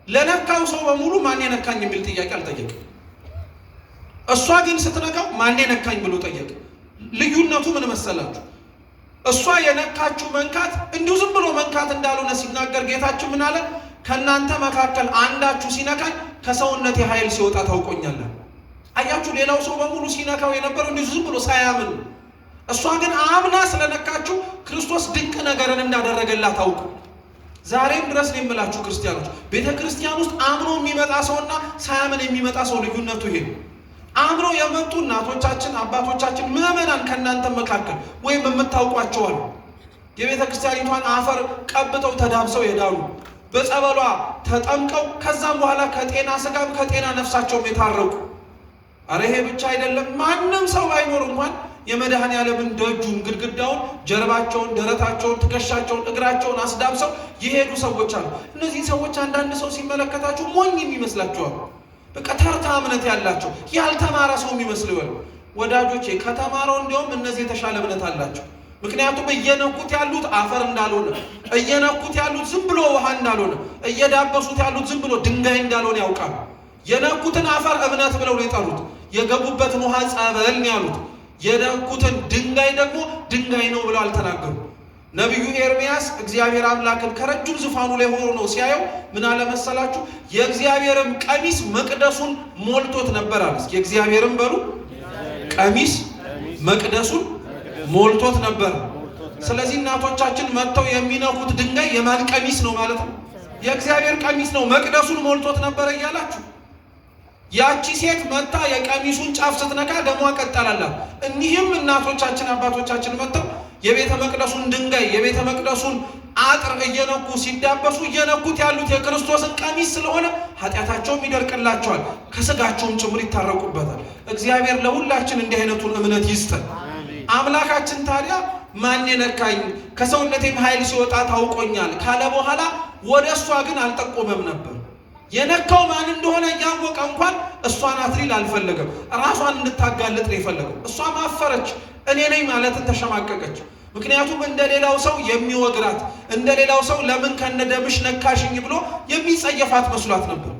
ለነካው ሰው በሙሉ ማን የነካኝ የሚል ጥያቄ አልጠየቅም። እሷ ግን ስትነካው ማን የነካኝ ብሎ ጠየቅ። ልዩነቱ ምን መሰላችሁ? እሷ የነካችሁ መንካት እንዲሁ ዝም ብሎ መንካት እንዳልሆነ ሲናገር ጌታችን ምን አለ? ከእናንተ መካከል አንዳችሁ ሲነካኝ ከሰውነት ኃይል ሲወጣ ታውቆኛለህ። አያችሁ፣ ሌላው ሰው በሙሉ ሲነካው የነበረው እንዲሁ ዝም ብሎ ሳያምን፣ እሷ ግን አምና ስለነካችሁ ክርስቶስ ድንቅ ነገርን እንዳደረገላት ታውቁ። ዛሬም ድረስ ነው የምላችሁ ክርስቲያኖች፣ ቤተ ክርስቲያን ውስጥ አምኖ የሚመጣ ሰውና ሳያምን የሚመጣ ሰው ልዩነቱ ይሄ ነው። አምኖ የመጡ እናቶቻችን አባቶቻችን ምዕመናን ከእናንተ መካከል ወይም የምታውቋቸው አሉ። የቤተ ክርስቲያኒቷን አፈር ቀብተው ተዳብሰው የዳሉ በጸበሏ ተጠምቀው ከዛም በኋላ ከጤና ስጋም ከጤና ነፍሳቸውም የታረቁ። አረ ይሄ ብቻ አይደለም። ማንም ሰው ባይኖር እንኳን የመድኃኔዓለምን ደጁን፣ ግድግዳውን፣ ጀርባቸውን፣ ደረታቸውን፣ ትከሻቸውን፣ እግራቸውን አስዳብሰው የሄዱ ሰዎች አሉ። እነዚህ ሰዎች አንዳንድ ሰው ሲመለከታቸው ሞኝ የሚመስላቸዋል። በቃ ተርታ እምነት ያላቸው ያልተማረ ሰው የሚመስለው ይወል። ወዳጆቼ ከተማረው እንዲያውም እነዚህ የተሻለ እምነት አላቸው። ምክንያቱም እየነኩት ያሉት አፈር እንዳልሆነ፣ እየነኩት ያሉት ዝም ብሎ ውሃ እንዳልሆነ፣ እየዳበሱት ያሉት ዝም ብሎ ድንጋይ እንዳልሆነ ያውቃሉ። የነኩትን አፈር እምነት ብለው ነው የጠሩት። የገቡበትን ውሃ ጸበል ነው ያሉት። የነኩትን ድንጋይ ደግሞ ድንጋይ ነው ብለው አልተናገሩ። ነቢዩ ኤርምያስ እግዚአብሔር አምላክን ከረጅም ዙፋኑ ላይ ሆኖ ነው ሲያየው ምን አለ መሰላችሁ? የእግዚአብሔርም ቀሚስ መቅደሱን ሞልቶት ነበር አለ። እስኪ የእግዚአብሔርም በሉ ቀሚስ መቅደሱን ሞልቶት ነበር። ስለዚህ እናቶቻችን መጥተው የሚነኩት ድንጋይ የማን ቀሚስ ነው ማለት ነው? የእግዚአብሔር ቀሚስ ነው። መቅደሱን ሞልቶት ነበር እያላችሁ ያቺ ሴት መታ የቀሚሱን ጫፍ ስትነካ ደሟ ቀጠላላት። እኒህም እናቶቻችን አባቶቻችን መጥተው የቤተ መቅደሱን ድንጋይ የቤተ መቅደሱን አጥር እየነኩ ሲዳበሱ እየነኩት ያሉት የክርስቶስን ቀሚስ ስለሆነ ኃጢአታቸውም ይደርቅላቸዋል፣ ከስጋቸውም ጭምር ይታረቁበታል። እግዚአብሔር ለሁላችን እንዲህ አይነቱን እምነት ይስጠን። አምላካችን ታዲያ ማን የነካኝ ከሰውነቴም ኃይል ሲወጣ ታውቆኛል ካለ በኋላ ወደ እሷ ግን አልጠቆመም ነበር። የነካው ማን እንደሆነ እያወቀ እንኳን እሷን አትሊል አልፈለገም። ራሷን እንድታጋልጥ ነው የፈለገው። እሷም አፈረች፣ እኔ ነኝ ማለትን ተሸማቀቀች። ምክንያቱም እንደሌላው ሰው የሚወግራት እንደሌላው ሰው ለምን ከነደምሽ ነካሽኝ ብሎ የሚጸየፋት መስሏት ነበር።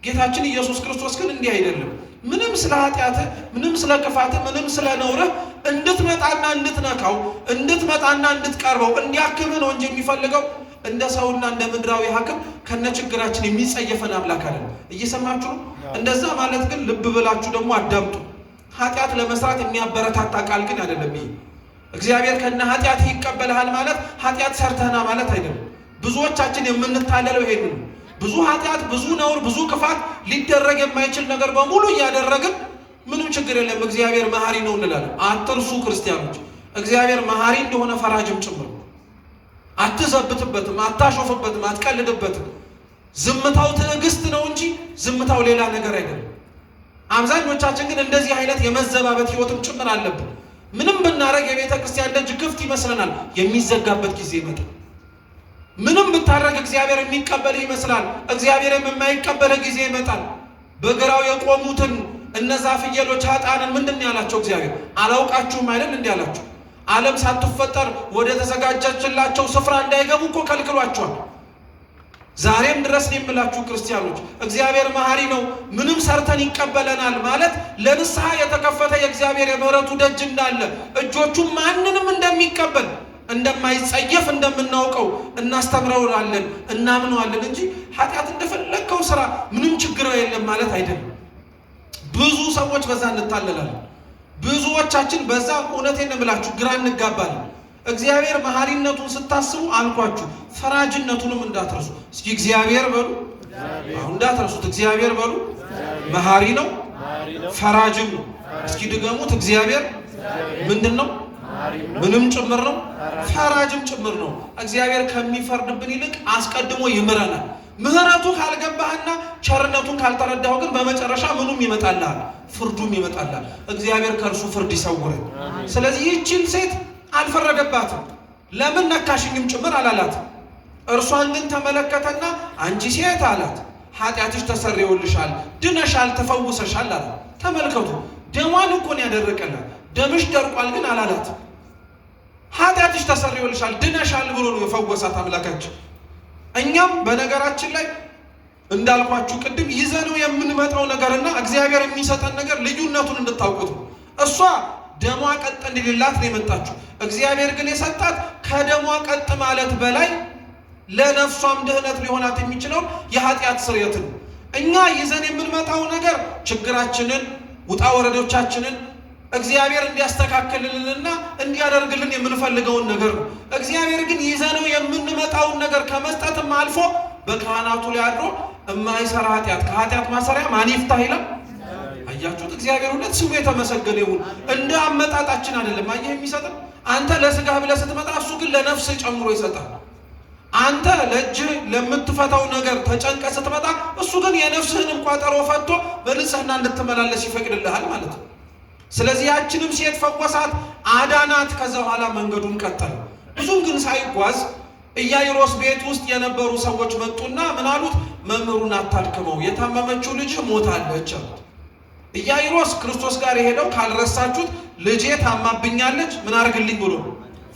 ጌታችን ኢየሱስ ክርስቶስ ግን እንዲህ አይደለም። ምንም ስለ ኃጢአትህ፣ ምንም ስለ ክፋትህ፣ ምንም ስለ ነውርህ እንድትመጣና እንድትነካው እንድትመጣና እንድትቀርበው እንዲያክምህ ነው እንጂ የሚፈልገው እንደ ሰውና እንደ ምድራዊ ሐኪም ከነችግራችን የሚጸየፈን አምላክ አይደለም። እየሰማችሁ ነው? እንደዛ ማለት ግን ልብ ብላችሁ ደግሞ አዳምጡ። ኃጢአት ለመስራት የሚያበረታታ ቃል ግን አይደለም። ይሄ እግዚአብሔር ከነ ኃጢአት ይቀበልሃል ማለት ኃጢአት ሰርተና ማለት አይደለም። ብዙዎቻችን የምንታለለው ይሄን ነው። ብዙ ኃጢአት፣ ብዙ ነውር፣ ብዙ ክፋት ሊደረግ የማይችል ነገር በሙሉ እያደረግን ምንም ችግር የለም እግዚአብሔር መሐሪ ነው እንላለን። አትርሱ ክርስቲያኖች፣ እግዚአብሔር መሐሪ እንደሆነ ፈራጅም ጭምር። አትዘብትበትም፣ አታሾፍበትም፣ አትቀልድበትም። ዝምታው ትዕግስት ነው እንጂ ዝምታው ሌላ ነገር አይደለም። አብዛኞቻችን ግን እንደዚህ አይነት የመዘባበት ህይወትም ጭምር አለብን። ምንም ብናረግ የቤተ ክርስቲያን ደጅ ክፍት ይመስለናል፣ የሚዘጋበት ጊዜ ይመጣል። ምንም ብታረግ እግዚአብሔር የሚቀበልህ ይመስላል፣ እግዚአብሔርም የማይቀበልህ ጊዜ ይመጣል። በግራው የቆሙትን እነዛ ፍየሎች ኃጥአንን ምንድን ያላቸው እግዚአብሔር? አላውቃችሁም አይደል እንዲህ አላቸው። ዓለም ሳትፈጠር ወደ ተዘጋጀችላቸው ስፍራ እንዳይገቡ እኮ ከልክሏቸዋል። ዛሬም ድረስ ነው የምላችሁ ክርስቲያኖች፣ እግዚአብሔር መሐሪ ነው፣ ምንም ሰርተን ይቀበለናል ማለት ለንስሐ የተከፈተ የእግዚአብሔር የምህረቱ ደጅ እንዳለ እጆቹም ማንንም እንደሚቀበል እንደማይጸየፍ እንደምናውቀው እናስተምረውላለን፣ እናምነዋለን እንጂ ኃጢአት እንደፈለግከው ስራ ምንም ችግር የለም ማለት አይደለም። ብዙ ሰዎች በዛ እንታለላለን። ብዙዎቻችን በዛ እውነቴን ነው የምላችሁ ግራ እንጋባለን። እግዚአብሔር መሐሪነቱን ስታስቡ አልኳችሁ ፈራጅነቱንም እንዳትረሱ። እስኪ እግዚአብሔር በሉ፣ አሁን እንዳትረሱት። እግዚአብሔር በሉ፣ መሐሪ ነው፣ ፈራጅም ነው። እስኪ ድገሙት። እግዚአብሔር ምንድን ነው? ምንም ጭምር ነው፣ ፈራጅም ጭምር ነው። እግዚአብሔር ከሚፈርድብን ይልቅ አስቀድሞ ይምረናል። ምህረቱ ካልገባህና ቸርነቱን ካልተረዳው ግን በመጨረሻ ምኑም ይመጣልሃል፣ ፍርዱም ይመጣልሃል። እግዚአብሔር ከእርሱ ፍርድ ይሰውረን። ስለዚህ ይህችን ሴት አልፈረደባትም። ለምን ነካሽኝም ጭምር አላላት። እርሷን ግን ተመለከተና አንቺ ሴት አላት፣ ኃጢአትሽ ተሰርዮልሻል፣ ድነሻል፣ ተፈውሰሻል አላት። ተመልከቱ፣ ደሟን እኮ ነው ያደረቀላት። ደምሽ ደርቋል ግን አላላት። ኃጢአትሽ ተሰርዮልሻል፣ ድነሻል ብሎ ነው የፈወሳት አምላካችን። እኛም በነገራችን ላይ እንዳልኳችሁ ቅድም ይዘነው የምንመጣው ነገርና እግዚአብሔር የሚሰጠን ነገር ልዩነቱን እንድታውቁት ነው። እሷ ደሟ ቀጥ እንዲልላት ነው የመጣችው። እግዚአብሔር ግን የሰጣት ከደሟ ቀጥ ማለት በላይ ለነፍሷም ድህነት ሊሆናት የሚችለው የኃጢአት ስርየትን ነው። እኛ ይዘን የምንመጣው ነገር ችግራችንን፣ ውጣ ወረዶቻችንን እግዚአብሔር እንዲያስተካክልልንና እንዲያደርግልን የምንፈልገውን ነገር ነው። እግዚአብሔር ግን ይዘነው የምንመጣውን ነገር ከመስጠትም አልፎ በካህናቱ ላይ አድሮ የማይሰራ ኃጢአት ከኃጢአት ማሰሪያ ማን ይፍታህ ይላል። አያችሁት? እግዚአብሔር ሁለት ስሙ የተመሰገነ ይሁን። እንደ አመጣጣችን አይደለም አየህ የሚሰጠን። አንተ ለስጋ ብለህ ስትመጣ እሱ ግን ለነፍስ ጨምሮ ይሰጣል። አንተ ለእጅ ለምትፈታው ነገር ተጨንቀ ስትመጣ እሱ ግን የነፍስህንም ቋጠሮ ፈቶ በንጽህና እንድትመላለስ ይፈቅድልሃል ማለት ነው። ስለዚህ ያችንም ሴት ፈወሳት፣ አዳናት። ከዛ በኋላ መንገዱን ቀጠለ። ብዙም ግን ሳይጓዝ ኢያኢሮስ ቤት ውስጥ የነበሩ ሰዎች መጡና ምን አሉት? መምህሩን አታድክመው፣ የታመመችው ልጅ ሞታለች አሉት። ኢያኢሮስ ክርስቶስ ጋር የሄደው ካልረሳችሁት ልጄ ታማብኛለች፣ ምን አድርግልኝ ብሎ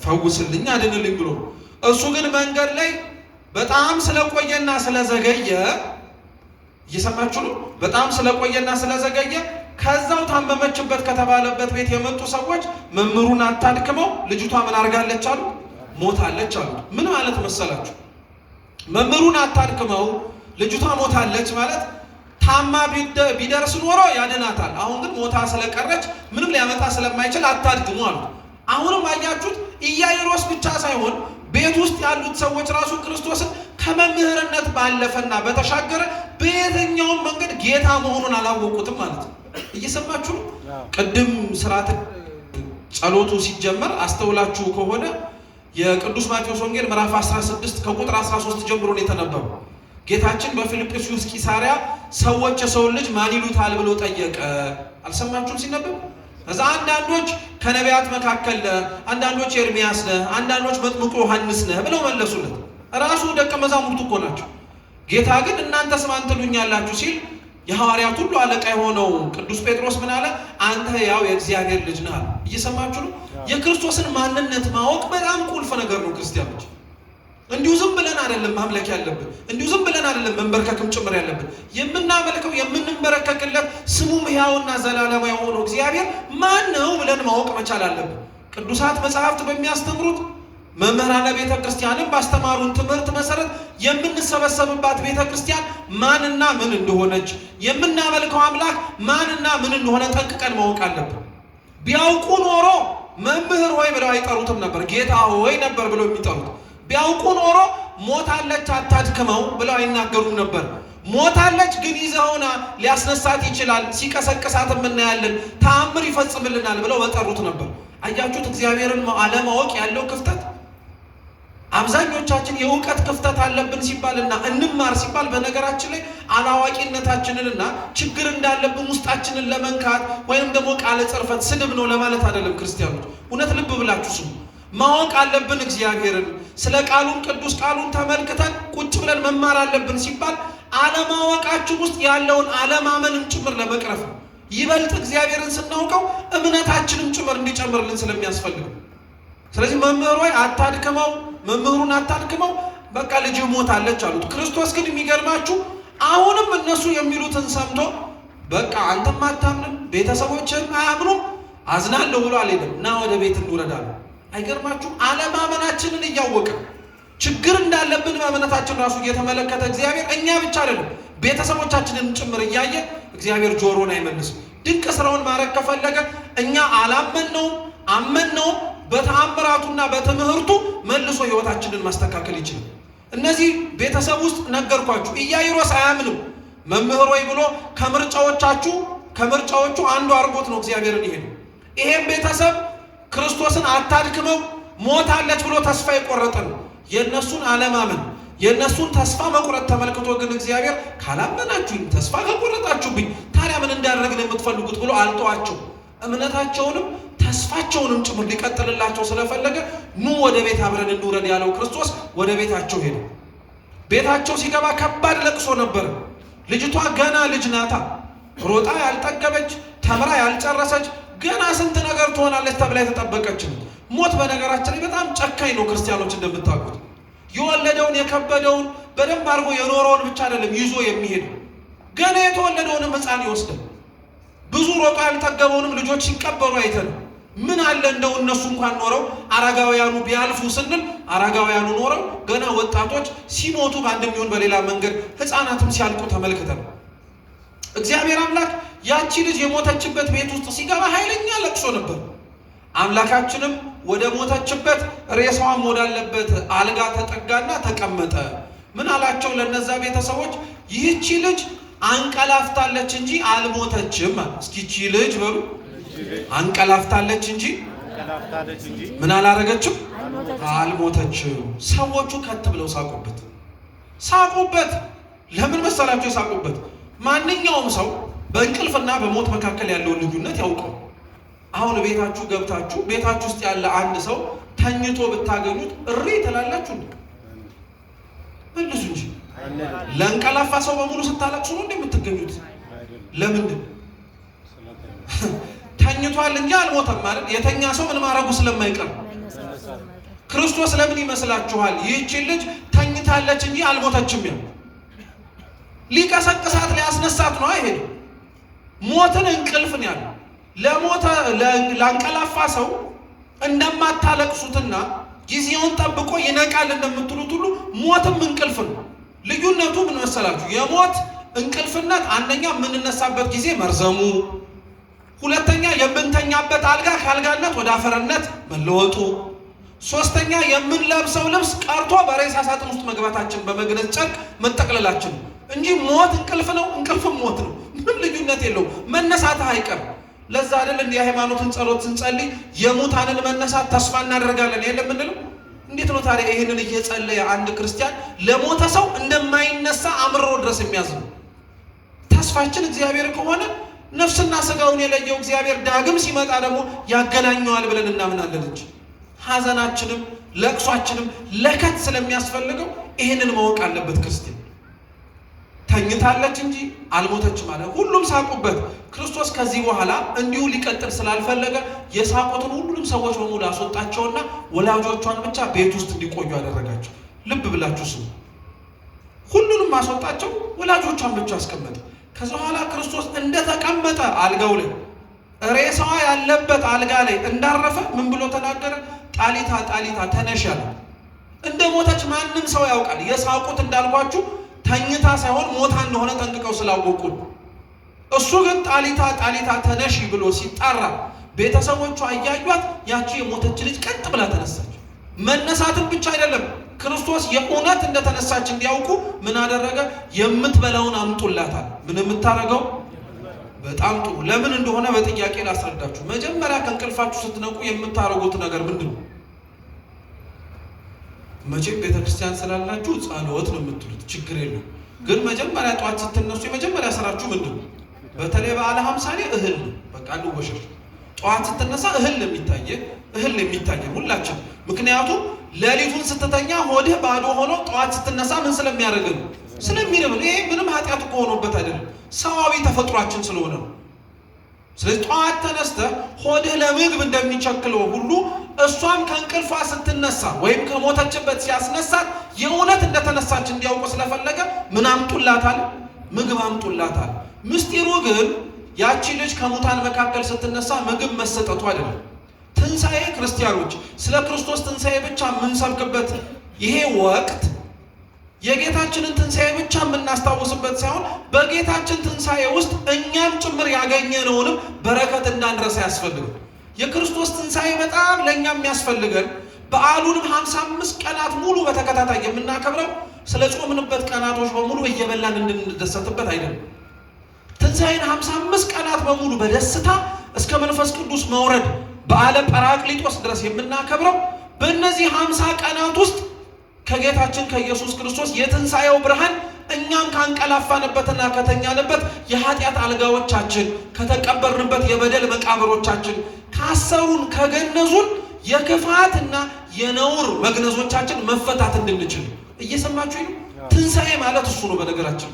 ፈውስልኝ፣ አድንልኝ ብሎ። እሱ ግን መንገድ ላይ በጣም ስለቆየና ስለዘገየ፣ እየሰማችሁ ነው? በጣም ስለቆየና ስለዘገየ ከዛው ታመመችበት ከተባለበት ቤት የመጡ ሰዎች መምህሩን አታድክመው፣ ልጅቷ ምን አድርጋለች አሉ? ሞታለች አሉ። ምን ማለት መሰላችሁ? መምህሩን አታድክመው፣ ልጅቷ ሞታለች ማለት ታማ ቢደርስ ኖሮ ያድናታል። አሁን ግን ሞታ ስለቀረች ምንም ሊያመጣ ስለማይችል አታድክሙ አሉ። አሁንም አያችሁት? ኢያኢሮስ ብቻ ሳይሆን ቤት ውስጥ ያሉት ሰዎች ራሱ ክርስቶስን ከመምህርነት ባለፈና በተሻገረ በየትኛውም መንገድ ጌታ መሆኑን አላወቁትም ማለት ነው። እየሰማችሁ ነው? ቅድም ስርዓተ ጸሎቱ ሲጀመር አስተውላችሁ ከሆነ የቅዱስ ማቴዎስ ወንጌል ምዕራፍ 16 ከቁጥር 13 ጀምሮ ነው የተነበበው። ጌታችን በፊልጵስዩስ ቂሳሪያ ሰዎች የሰውን ልጅ ማን ይሉታል ብሎ ጠየቀ። አልሰማችሁም ሲነበብ? ከዛ አንዳንዶች ከነቢያት መካከል ነህ፣ አንዳንዶች ኤርሚያስ ነህ፣ አንዳንዶች መጥምቁ ዮሐንስ ነህ ብለው መለሱለት። ራሱ ደቀ መዛሙርቱ እኮ ናቸው። ጌታ ግን እናንተስ ማን ትሉኛላችሁ ሲል የሐዋርያት ሁሉ አለቃ የሆነው ቅዱስ ጴጥሮስ ምን አለ? አንተ ያው የእግዚአብሔር ልጅ ነህ አለ። እየሰማችሁ ነው? የክርስቶስን ማንነት ማወቅ በጣም ቁልፍ ነገር ነው ክርስቲያኖች። እንዲሁ ዝም ብለን አይደለም ማምለክ ያለብን፣ እንዲሁ ዝም ብለን አይደለም መንበርከክም ጭምር ያለብን። የምናመልከው የምንበረከክለት ስሙም ሕያውና ዘላለማዊ የሆነው እግዚአብሔር ማን ነው ብለን ማወቅ መቻል አለብን። ቅዱሳት መጽሐፍት በሚያስተምሩት መምህራነ ቤተ ክርስቲያንም ባስተማሩን ትምህርት መሰረት የምንሰበሰብባት ቤተ ክርስቲያን ማንና ምን እንደሆነች፣ የምናመልከው አምላክ ማንና ምን እንደሆነ ጠንቅቀን ማወቅ አለብን። ቢያውቁ ኖሮ መምህር ሆይ ብለው አይጠሩትም ነበር፣ ጌታ ሆይ ነበር ብለው የሚጠሩት። ቢያውቁ ኖሮ ሞታለች አታድክመው ብለው አይናገሩም ነበር። ሞታለች ግን ይዘውና ሊያስነሳት ይችላል፣ ሲቀሰቅሳት እናያለን፣ ተአምር ይፈጽምልናል ብለው በጠሩት ነበር። አያችሁት? እግዚአብሔርን አለማወቅ ያለው ክፍተት። አብዛኞቻችን የእውቀት ክፍተት አለብን ሲባልና እንማር ሲባል በነገራችን ላይ አላዋቂነታችንንና ችግር እንዳለብን ውስጣችንን ለመንካት ወይም ደግሞ ቃለ ጽርፈት ስድብ ነው ለማለት አይደለም። ክርስቲያኖች እውነት ልብ ብላችሁ ስሙ። ማወቅ አለብን እግዚአብሔርን። ስለ ቃሉን ቅዱስ ቃሉን ተመልክተን ቁጭ ብለን መማር አለብን ሲባል አለማወቃችን ውስጥ ያለውን አለማመንን ጭምር ለመቅረፍ ነው። ይበልጥ እግዚአብሔርን ስናውቀው እምነታችንም ጭምር እንዲጨምርልን ስለሚያስፈልግ። ስለዚህ መምህር ሆይ አታድክመው፣ መምህሩን አታድክመው፣ በቃ ልጅ ሞታለች አሉት። ክርስቶስ ግን የሚገርማችሁ አሁንም እነሱ የሚሉትን ሰምቶ በቃ አንተም አታምንም፣ ቤተሰቦችህም አያምኑም፣ አዝናለሁ ብሎ አልሄደም። ና ወደ ቤት እንውረዳለን። አይገርማችሁም? አለማመናችንን እያወቀ ችግር እንዳለብን በእምነታችን ራሱ እየተመለከተ እግዚአብሔር እኛ ብቻ አይደለም ቤተሰቦቻችንን ጭምር እያየ እግዚአብሔር ጆሮን አይመልስም። ድንቅ ስራውን ማድረግ ከፈለገ እኛ አላመንነውም፣ አመንነውም፣ በተአምራቱና በትምህርቱ መልሶ ህይወታችንን ማስተካከል ይችላል። እነዚህ ቤተሰብ ውስጥ ነገርኳችሁ፣ ኢያኢሮስ አያምንም። መምህር ወይ ብሎ ከምርጫዎቹ አንዱ አድርጎት ነው እግዚአብሔርን ይሄዱ። ይሄም ቤተሰብ ክርስቶስን አታድክመው ሞታለች ብሎ ተስፋ የቆረጠ ነው። የእነሱን አለማመን የእነሱን ተስፋ መቁረጥ ተመልክቶ ግን እግዚአብሔር ካላመናችሁኝ ተስፋ ከቆረጣችሁብኝ ታዲያ ምን እንዳደረግን የምትፈልጉት ብሎ አልተዋቸው። እምነታቸውንም ተስፋቸውንም ጭምር ሊቀጥልላቸው ስለፈለገ ኑ ወደ ቤት አብረን እንውረድ ያለው ክርስቶስ ወደ ቤታቸው ሄደ። ቤታቸው ሲገባ ከባድ ለቅሶ ነበር። ልጅቷ ገና ልጅ ናታ፣ ሮጣ ያልጠገበች፣ ተምራ ያልጨረሰች፣ ገና ስንት ነገር ትሆናለች ተብላ የተጠበቀች። ሞት በነገራችን ላይ በጣም ጨካኝ ነው። ክርስቲያኖች እንደምታውቁት የወለደውን የከበደውን በደንብ አድርጎ የኖረውን ብቻ አይደለም ይዞ የሚሄድ ገና የተወለደውንም ሕፃን ይወስዳል። ብዙ ሮጣ ያልጠገበውንም ልጆች ሲቀበሩ አይተን ምን አለ እንደው እነሱ እንኳን ኖረው አረጋውያኑ ቢያልፉ ስንል አረጋውያኑ ኖረው ገና ወጣቶች ሲሞቱ በአንድም ይሁን በሌላ መንገድ ሕፃናትም ሲያልቁ ተመልክተን እግዚአብሔር አምላክ ያቺ ልጅ የሞተችበት ቤት ውስጥ ሲገባ ኃይለኛ ለቅሶ ነበር። አምላካችንም ወደ ሞተችበት ሬሳዋም ወዳለበት አልጋ ተጠጋና ተቀመጠ። ምን አላቸው ለነዛ ቤተሰቦች? ይህቺ ልጅ አንቀላፍታለች እንጂ አልሞተችም። እስኪ ይህቺ ልጅ በሉ አንቀላፍታለች እንጂ ምን አላረገችም? አልሞተችም። ሰዎቹ ከት ብለው ሳቁበት። ለምን መሰላቸው የሳቁበት? ማንኛውም ሰው በእንቅልፍና በሞት መካከል ያለውን ልዩነት ያውቀው። አሁን ቤታችሁ ገብታችሁ ቤታችሁ ውስጥ ያለ አንድ ሰው ተኝቶ ብታገኙት እሪ ትላላችሁ እንዴ? መልሱ እንጂ። ለእንቀላፋ ሰው በሙሉ ስታለቅሱ ነው እንደምትገኙት። ለምንድን? ተኝቷል እንጂ አልሞተም ማለት የተኛ ሰው ምን ማድረጉ ስለማይቀር። ክርስቶስ ለምን ይመስላችኋል ይህቺ ልጅ ተኝታለች እንጂ አልሞተችም ያለው? ሊቀሰቅሳት ሊያስነሳት ነው አይሄድም። ሞትን እንቅልፍን ያለው ለአንቀላፋ ሰው እንደማታለቅሱትና ጊዜውን ጠብቆ ይነቃል እንደምትሉት ሁሉ ሞትም እንቅልፍ ነው። ልዩነቱ ምን መሰላችሁ? የሞት እንቅልፍነት አንደኛ የምንነሳበት ጊዜ መርዘሙ፣ ሁለተኛ የምንተኛበት አልጋ ከአልጋነት ወደ አፈርነት መለወጡ፣ ሶስተኛ የምንለብሰው ልብስ ቀርቶ በሬሳ ሳጥን ውስጥ መግባታችን በመግነዝ ጨርቅ መጠቅለላችን እንጂ ሞት እንቅልፍ ነው፣ እንቅልፍም ሞት ነው። ምንም ልዩነት የለው። መነሳትህ አይቀርም። ለዛ አይደል እንደ ሃይማኖትን ጸሎት ስንጸልይ የሙታንን መነሳት ተስፋ እናደርጋለን የለም ምንለው? እንዴት ነው ታዲያ ይሄንን እየጸለየ አንድ ክርስቲያን ለሞተ ሰው እንደማይነሳ አምሮ ድረስ የሚያዝነው? ተስፋችን እግዚአብሔር ከሆነ ነፍስና ስጋውን የለየው እግዚአብሔር ዳግም ሲመጣ ደግሞ ያገናኘዋል ብለን እናምናለን እንጂ ሐዘናችንም ለቅሷችንም ለከት ስለሚያስፈልገው ይሄንን ማወቅ አለበት ክርስቲያን። ተኝታለች እንጂ አልሞተችም ማለት ሁሉም ሳቁበት። ክርስቶስ ከዚህ በኋላ እንዲሁ ሊቀጥል ስላልፈለገ የሳቁትን ሁሉንም ሰዎች በሙሉ አስወጣቸውና ወላጆቿን ብቻ ቤት ውስጥ እንዲቆዩ አደረጋቸው። ልብ ብላችሁ ስሙ። ሁሉንም አስወጣቸው፣ ወላጆቿን ብቻ አስቀመጠ። ከዛ በኋላ ክርስቶስ እንደተቀመጠ አልጋው ላይ ሬሳዋ ያለበት አልጋ ላይ እንዳረፈ ምን ብሎ ተናገረ? ጣሊታ ጣሊታ ተነሽ አለ። እንደ ሞተች ማንም ሰው ያውቃል። የሳቁት እንዳልኳችሁ ተኝታ ሳይሆን ሞታ እንደሆነ ጠንቅቀው ስላወቁ። እሱ ግን ጣሊታ ጣሊታ ተነሺ ብሎ ሲጣራ ቤተሰቦቿ እያዩት ያቺ የሞተች ልጅ ቀጥ ብላ ተነሳች። መነሳትን ብቻ አይደለም ክርስቶስ የእውነት እንደተነሳች እንዲያውቁ ምን አደረገ? የምትበላውን አምጡላታል። ምን የምታረገው? በጣም ጥሩ። ለምን እንደሆነ በጥያቄ ላስረዳችሁ። መጀመሪያ ከእንቅልፋችሁ ስትነቁ የምታረጉት ነገር ምንድን ነው? መቼም ቤተክርስቲያን ስላላችሁ ጸሎት ነው የምትሉት፣ ችግር የለም። ግን መጀመሪያ ጧት ስትነሱ የመጀመሪያ ስራችሁ ምንድን ነው? በተለይ በዓለ ሃምሳ ላይ እህል ነው። በቃ አንወሸሽ። ጧት ስትነሳ እህል የሚታየ ሁላችን። ምክንያቱም ሌሊቱን ስትተኛ ሆድህ ባዶ ሆኖ ጧት ስትነሳ ምን ስለሚያደርግ ነው? ስለሚርብ ነው። ይሄ ምንም ኃጢአት ከሆነበት አይደለም፣ ሰዋዊ ተፈጥሯችን ስለሆነ ነው። ስለዚህ ጧት ተነስተህ ሆድህ ለምግብ እንደሚቸክለው ሁሉ እሷም ከእንቅልፏ ስትነሳ ወይም ከሞተችበት ሲያስነሳት የእውነት እንደተነሳች እንዲያውቁ ስለፈለገ ምን አምጡላታል? ምግብ አምጡላታል። ምስጢሩ ግን ያቺ ልጅ ከሙታን መካከል ስትነሳ ምግብ መሰጠቱ አይደለም። ትንሣኤ ክርስቲያኖች ስለ ክርስቶስ ትንሣኤ ብቻ የምንሰብክበት ይሄ ወቅት የጌታችንን ትንሣኤ ብቻ የምናስታውስበት ሳይሆን በጌታችን ትንሣኤ ውስጥ እኛም ጭምር ያገኘነውንም በረከት እንዳንረሳ ያስፈልጋል። የክርስቶስ ትንሣኤ በጣም ለእኛ የሚያስፈልገን በዓሉንም 55 ቀናት ሙሉ በተከታታይ የምናከብረው ስለ ጾምንበት ቀናቶች በሙሉ እየበላን እንድንደሰትበት አይደለም። ትንሣኤን 55 ቀናት በሙሉ በደስታ እስከ መንፈስ ቅዱስ መውረድ በዓለ ጰራቅሊጦስ ድረስ የምናከብረው በእነዚህ 50 ቀናት ውስጥ ከጌታችን ከኢየሱስ ክርስቶስ የትንሣኤው ብርሃን እኛም ካንቀላፋንበትና ከተኛንበት የኃጢአት አልጋዎቻችን፣ ከተቀበርንበት የበደል መቃብሮቻችን፣ ካሰሩን ከገነዙን የክፋትና የነውር መግነዞቻችን መፈታት እንድንችል። እየሰማችሁ ነው? ትንሣኤ ማለት እሱ ነው። በነገራችን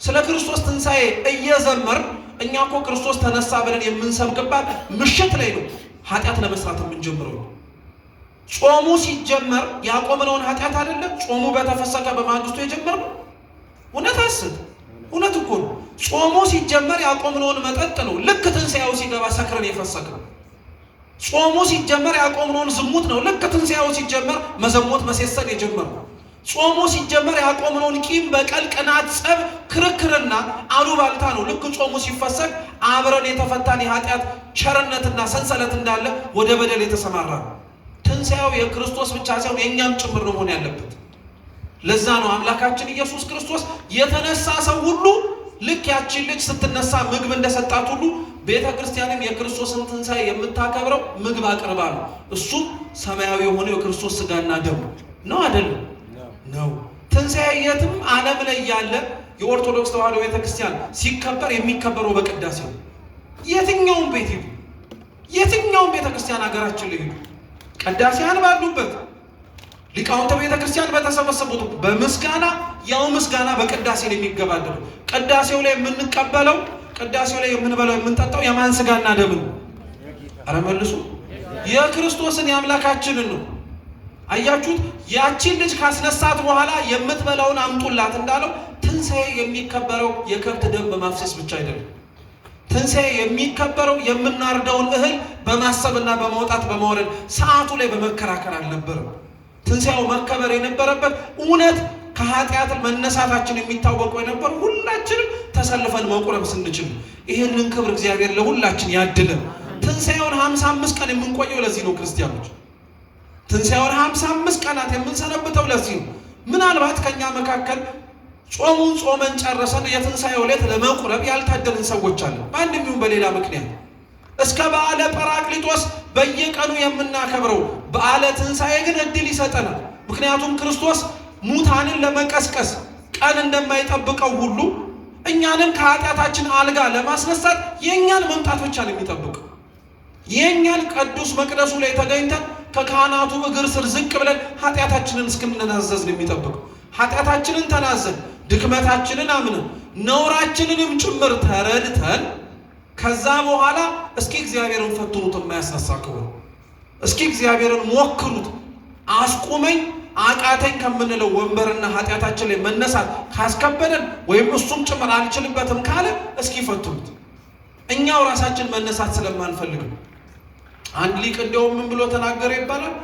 ስለ ክርስቶስ ትንሣኤ እየዘመር እኛ እኮ ክርስቶስ ተነሳ ብለን የምንሰብክባት ምሽት ላይ ነው ኃጢአት ለመስራት የምንጀምረው። ጾሙ ሲጀመር ያቆምነውን ኃጢአት አይደለም ጾሙ በተፈሰከ በማግስቱ የጀመርነው። እውነት አስብ፣ እውነት እኮ ነው። ጾሙ ሲጀመር ያቆምነውን መጠጥ ነው ልክ ትንሣኤው ሲገባ ሰክረን የፈሰክነው። ጾሙ ሲጀመር ያቆምነውን ዝሙት ነው ልክ ትንሣኤው ሲጀመር መዘሞት መሴሰን የጀመርነው። ጾሙ ሲጀመር ያቆምነውን ቂም፣ በቀል፣ ቅናት፣ ጸብ፣ ክርክርና አሉባልታ ነው ልክ ጾሙ ሲፈሰክ አብረን የተፈታን የኃጢአት ቸርነትና ሰንሰለት እንዳለ ወደ በደል የተሰማራ ነው። ትንሣኤው የክርስቶስ ብቻ ሳይሆን የእኛም ጭምር ነው መሆን ያለበት። ለዛ ነው አምላካችን ኢየሱስ ክርስቶስ የተነሳ ሰው ሁሉ ልክ ያቺን ልጅ ስትነሳ ምግብ እንደሰጣት ሁሉ ቤተ ክርስቲያንም የክርስቶስን ትንሣኤ የምታከብረው ምግብ አቅርባ ነው። እሱም ሰማያዊ የሆነው የክርስቶስ ሥጋና ደም ነው። አይደለም? ነው። ትንሣኤ የትም ዓለም ላይ ያለ የኦርቶዶክስ ተዋሕዶ ቤተ ክርስቲያን ሲከበር የሚከበረው በቅዳሴ ነው። የትኛውም ቤት ሂዱ፣ የትኛውም ቤተ ክርስቲያን ሀገራችን ላይ ሂዱ፣ ቅዳሴያን ባሉበት ሊቃውንተ ቤተ ክርስቲያን በተሰበሰቡት በምስጋና ያው ምስጋና በቅዳሴ ላይ የሚገባደው። ቅዳሴው ላይ የምንቀበለው፣ ቅዳሴው ላይ የምንበላው የምንጠጣው የማን ሥጋና ደም ነው? ኧረ መልሱ። የክርስቶስን የአምላካችንን ነው። አያችሁት? ያቺን ልጅ ካስነሳት በኋላ የምትበላውን አምጡላት እንዳለው ትንሣኤ የሚከበረው የከብት ደም በማፍሰስ ብቻ አይደለም። ትንሣኤ የሚከበረው የምናርደውን እህል በማሰብና በመውጣት በማውረድ ሰዓቱ ላይ በመከራከር አልነበረም። ትንሣኤው መከበር የነበረበት እውነት ከኃጢአት መነሳታችን የሚታወቀው የነበረው ሁላችንም ተሰልፈን መቁረብ ስንችል። ይህንን ክብር እግዚአብሔር ለሁላችን ያድለን። ትንሣኤውን 55 ቀን የምንቆየው ለዚህ ነው ክርስቲያኖች። ትንሣኤውን 55 ቀናት የምንሰነብተው ለዚህ ነው። ምናልባት ከኛ መካከል ጾሙን ጾመን ጨረሰን የትንሣኤው ዕለት ለመቁረብ ያልታደልን ሰዎች አለ፣ በአንድም ይሁን በሌላ ምክንያት። እስከ በዓለ ጰራቅሊጦስ በየቀኑ የምናከብረው በዓለ ትንሣኤ ግን እድል ይሰጠናል። ምክንያቱም ክርስቶስ ሙታንን ለመቀስቀስ ቀን እንደማይጠብቀው ሁሉ እኛንም ከኃጢአታችን አልጋ ለማስነሳት የእኛን መምጣት ብቻ ነው የሚጠብቀው። የእኛን ቅዱስ መቅደሱ ላይ ተገኝተን ከካህናቱ እግር ስር ዝቅ ብለን ኃጢአታችንን እስክንናዘዝ ነው የሚጠብቀው። ኃጢአታችንን ተናዘን ድክመታችንን አምነን ነውራችንንም ጭምር ተረድተን ከዛ በኋላ እስኪ እግዚአብሔርን ፈትኑት። የማያስነሳ ከሆነ እስኪ እግዚአብሔርን ሞክሩት። አስቁመኝ አቃተኝ ከምንለው ወንበርና ኃጢአታችን ላይ መነሳት ካስከበደን ወይም እሱም ጭምር አልችልበትም ካለ እስኪ ፈትኑት። እኛው ራሳችን መነሳት ስለማንፈልግ። አንድ ሊቅ እንዲያውም ምን ብሎ ተናገረ ይባላል?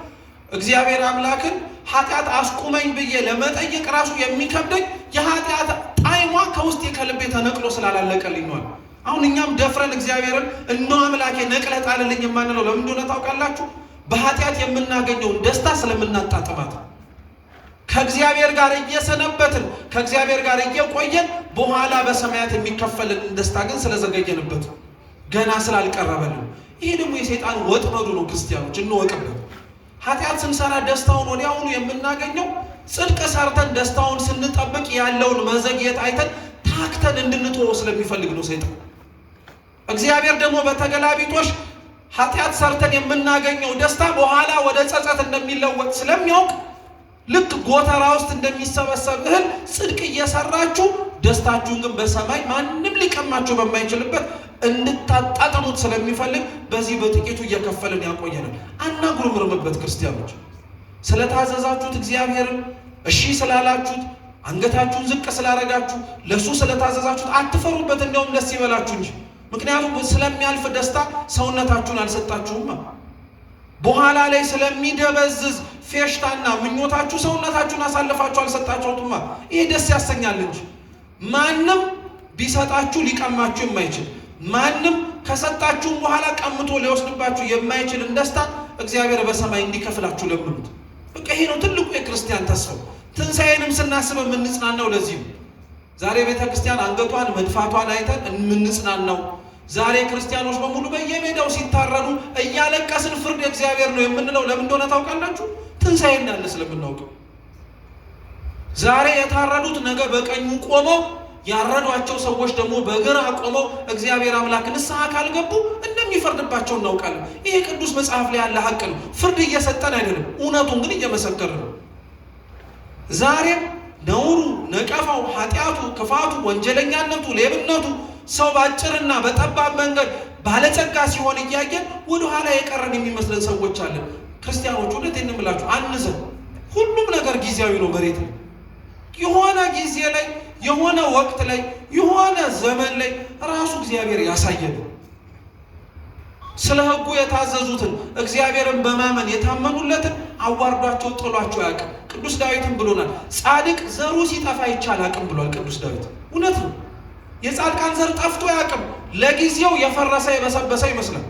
እግዚአብሔር አምላክን ኃጢአት አስቁመኝ ብዬ ለመጠየቅ ራሱ የሚከብደኝ የኃጢአት ጣዕሟ ከውስጤ ከልቤ ተነቅሎ ስላላለቀልኝ ነው። አሁን እኛም ደፍረን እግዚአብሔርን እነሆ አምላኬ ነቅለህ ጣልልኝ የማንለው ለምን እንደሆነ ታውቃላችሁ? በኃጢአት የምናገኘውን ደስታ ስለምናጣጥማት። ከእግዚአብሔር ጋር እየሰነበትን ከእግዚአብሔር ጋር እየቆየን በኋላ በሰማያት የሚከፈልን ደስታ ግን ስለዘገየንበት ገና ስላልቀረበልን። ይሄ ደግሞ የሰይጣን ወጥመዱ ነው። ክርስቲያኖች እንወቅበት። ኃጢአት ስንሰራ ደስታውን ወዲያውኑ የምናገኘው ጽድቅ ሰርተን ደስታውን ስንጠብቅ ያለውን መዘግየት አይተን ታክተን እንድንተወው ስለሚፈልግ ነው ሰይጣን። እግዚአብሔር ደግሞ በተገላቢጦሽ ኃጢአት ሰርተን የምናገኘው ደስታ በኋላ ወደ ጸጸት እንደሚለወጥ ስለሚያውቅ ልክ ጎተራ ውስጥ እንደሚሰበሰብ እህል ጽድቅ እየሰራችሁ ደስታችሁን ግን በሰማይ ማንም ሊቀማችሁ በማይችልበት እንድታጣጥሙት ስለሚፈልግ በዚህ በጥቂቱ እየከፈልን ያቆየናል። አናጉረምርምበት ክርስቲያኖች። ስለታዘዛችሁት እግዚአብሔርን እሺ ስላላችሁት አንገታችሁን ዝቅ ስላረጋችሁ ለሱ ስለታዘዛችሁት አትፈሩበት፣ እንደውም ደስ ይበላችሁ እንጂ። ምክንያቱም ስለሚያልፍ ደስታ ሰውነታችሁን አልሰጣችሁማ። በኋላ ላይ ስለሚደበዝዝ ፌሽታና ምኞታችሁ ሰውነታችሁን አሳልፋችሁ አልሰጣችሁትማ። ይሄ ደስ ያሰኛል እንጂ ማንም ቢሰጣችሁ ሊቀማችሁ የማይችል ማንም ከሰጣችሁም በኋላ ቀምቶ ሊወስድባችሁ የማይችልን ደስታ እግዚአብሔር በሰማይ እንዲከፍላችሁ ለምኑት። በቃ ይሄ ነው ትልቁ የክርስቲያን ተስፋው። ትንሣኤንም ስናስብ የምንጽናናው ለዚህ ነው። ዛሬ ቤተ ክርስቲያን አንገቷን መድፋቷን አይተን የምንጽናናው፣ ዛሬ ክርስቲያኖች በሙሉ በየሜዳው ሲታረዱ እያለቀስን ፍርድ እግዚአብሔር ነው የምንለው ለምን እንደሆነ ታውቃላችሁ? ትንሣኤ እንዳለ ስለምናውቀው። ዛሬ የታረዱት ነገ በቀኙ ቆመው ያረዷቸው ሰዎች ደግሞ በግራ ቆመው እግዚአብሔር አምላክ ንስሐ ካልገቡ እንደሚፈርድባቸው እናውቃለን። ይሄ ቅዱስ መጽሐፍ ላይ ያለ ሐቅ ነው። ፍርድ እየሰጠን አይደለም፣ እውነቱን ግን እየመሰከርን ነው። ዛሬም ነውሩ፣ ነቀፋው፣ ኃጢአቱ፣ ክፋቱ፣ ወንጀለኛነቱ፣ ሌብነቱ ሰው ባጭርና በጠባብ መንገድ ባለጸጋ ሲሆን እያየን ወደኋላ የቀረን የሚመስለን ሰዎች አለን። ክርስቲያኖች እውነቴን እምላችሁ አንዘን። ሁሉም ነገር ጊዜያዊ ነው። መሬት ላይ የሆነ ጊዜ ላይ የሆነ ወቅት ላይ የሆነ ዘመን ላይ ራሱ እግዚአብሔር ያሳየን። ስለ ሕጉ የታዘዙትን እግዚአብሔርን በማመን የታመኑለትን አዋርዷቸው ጥሏቸው አያውቅም። ቅዱስ ዳዊትም ብሎናል፣ ጻድቅ ዘሩ ሲጠፋ ይቻል አቅም ብሏል ቅዱስ ዳዊት። እውነት ነው። የጻድቃን ዘር ጠፍቶ አያውቅም። ለጊዜው የፈረሰ የበሰበሰ ይመስላል።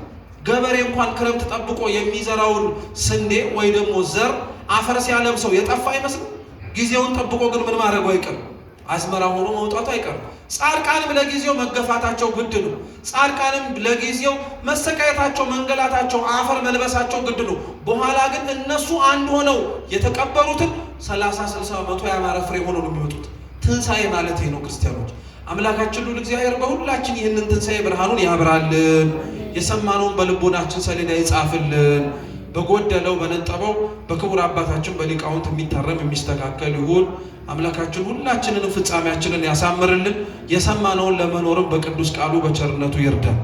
ገበሬ እንኳን ክረምት ጠብቆ የሚዘራውን ስንዴ ወይ ደግሞ ዘር አፈር ሲያለብሰው የጠፋ አይመስልም። ጊዜውን ጠብቆ ግን ምን ማድረጉ አይቀርም፣ አዝመራ ሆኖ መውጣቱ አይቀርም። ጻድቃንም ለጊዜው መገፋታቸው ግድ ነው። ጻድቃንም ለጊዜው መሰቃየታቸው፣ መንገላታቸው፣ አፈር መልበሳቸው ግድ ነው። በኋላ ግን እነሱ አንድ ሆነው የተቀበሩትን 30፣ 60፣ 100 ያማረ ፍሬ ሆነው ነው የሚወጡት። ትንሣኤ ማለት ይሄ ነው ክርስቲያኖች። አምላካችን ሁሉ እግዚአብሔር በሁላችን ይህንን ትንሣኤ ብርሃኑን ያብራልን፣ የሰማነውን በልቦናችን ሰሌዳ ይጻፍልን። በጎደለው በነጠበው በክቡር አባታችን በሊቃውንት የሚታረም የሚስተካከል ይሁን። አምላካችን ሁላችንንም ፍጻሜያችንን ያሳምርልን። የሰማነውን ለመኖርም በቅዱስ ቃሉ በቸርነቱ ይርዳን።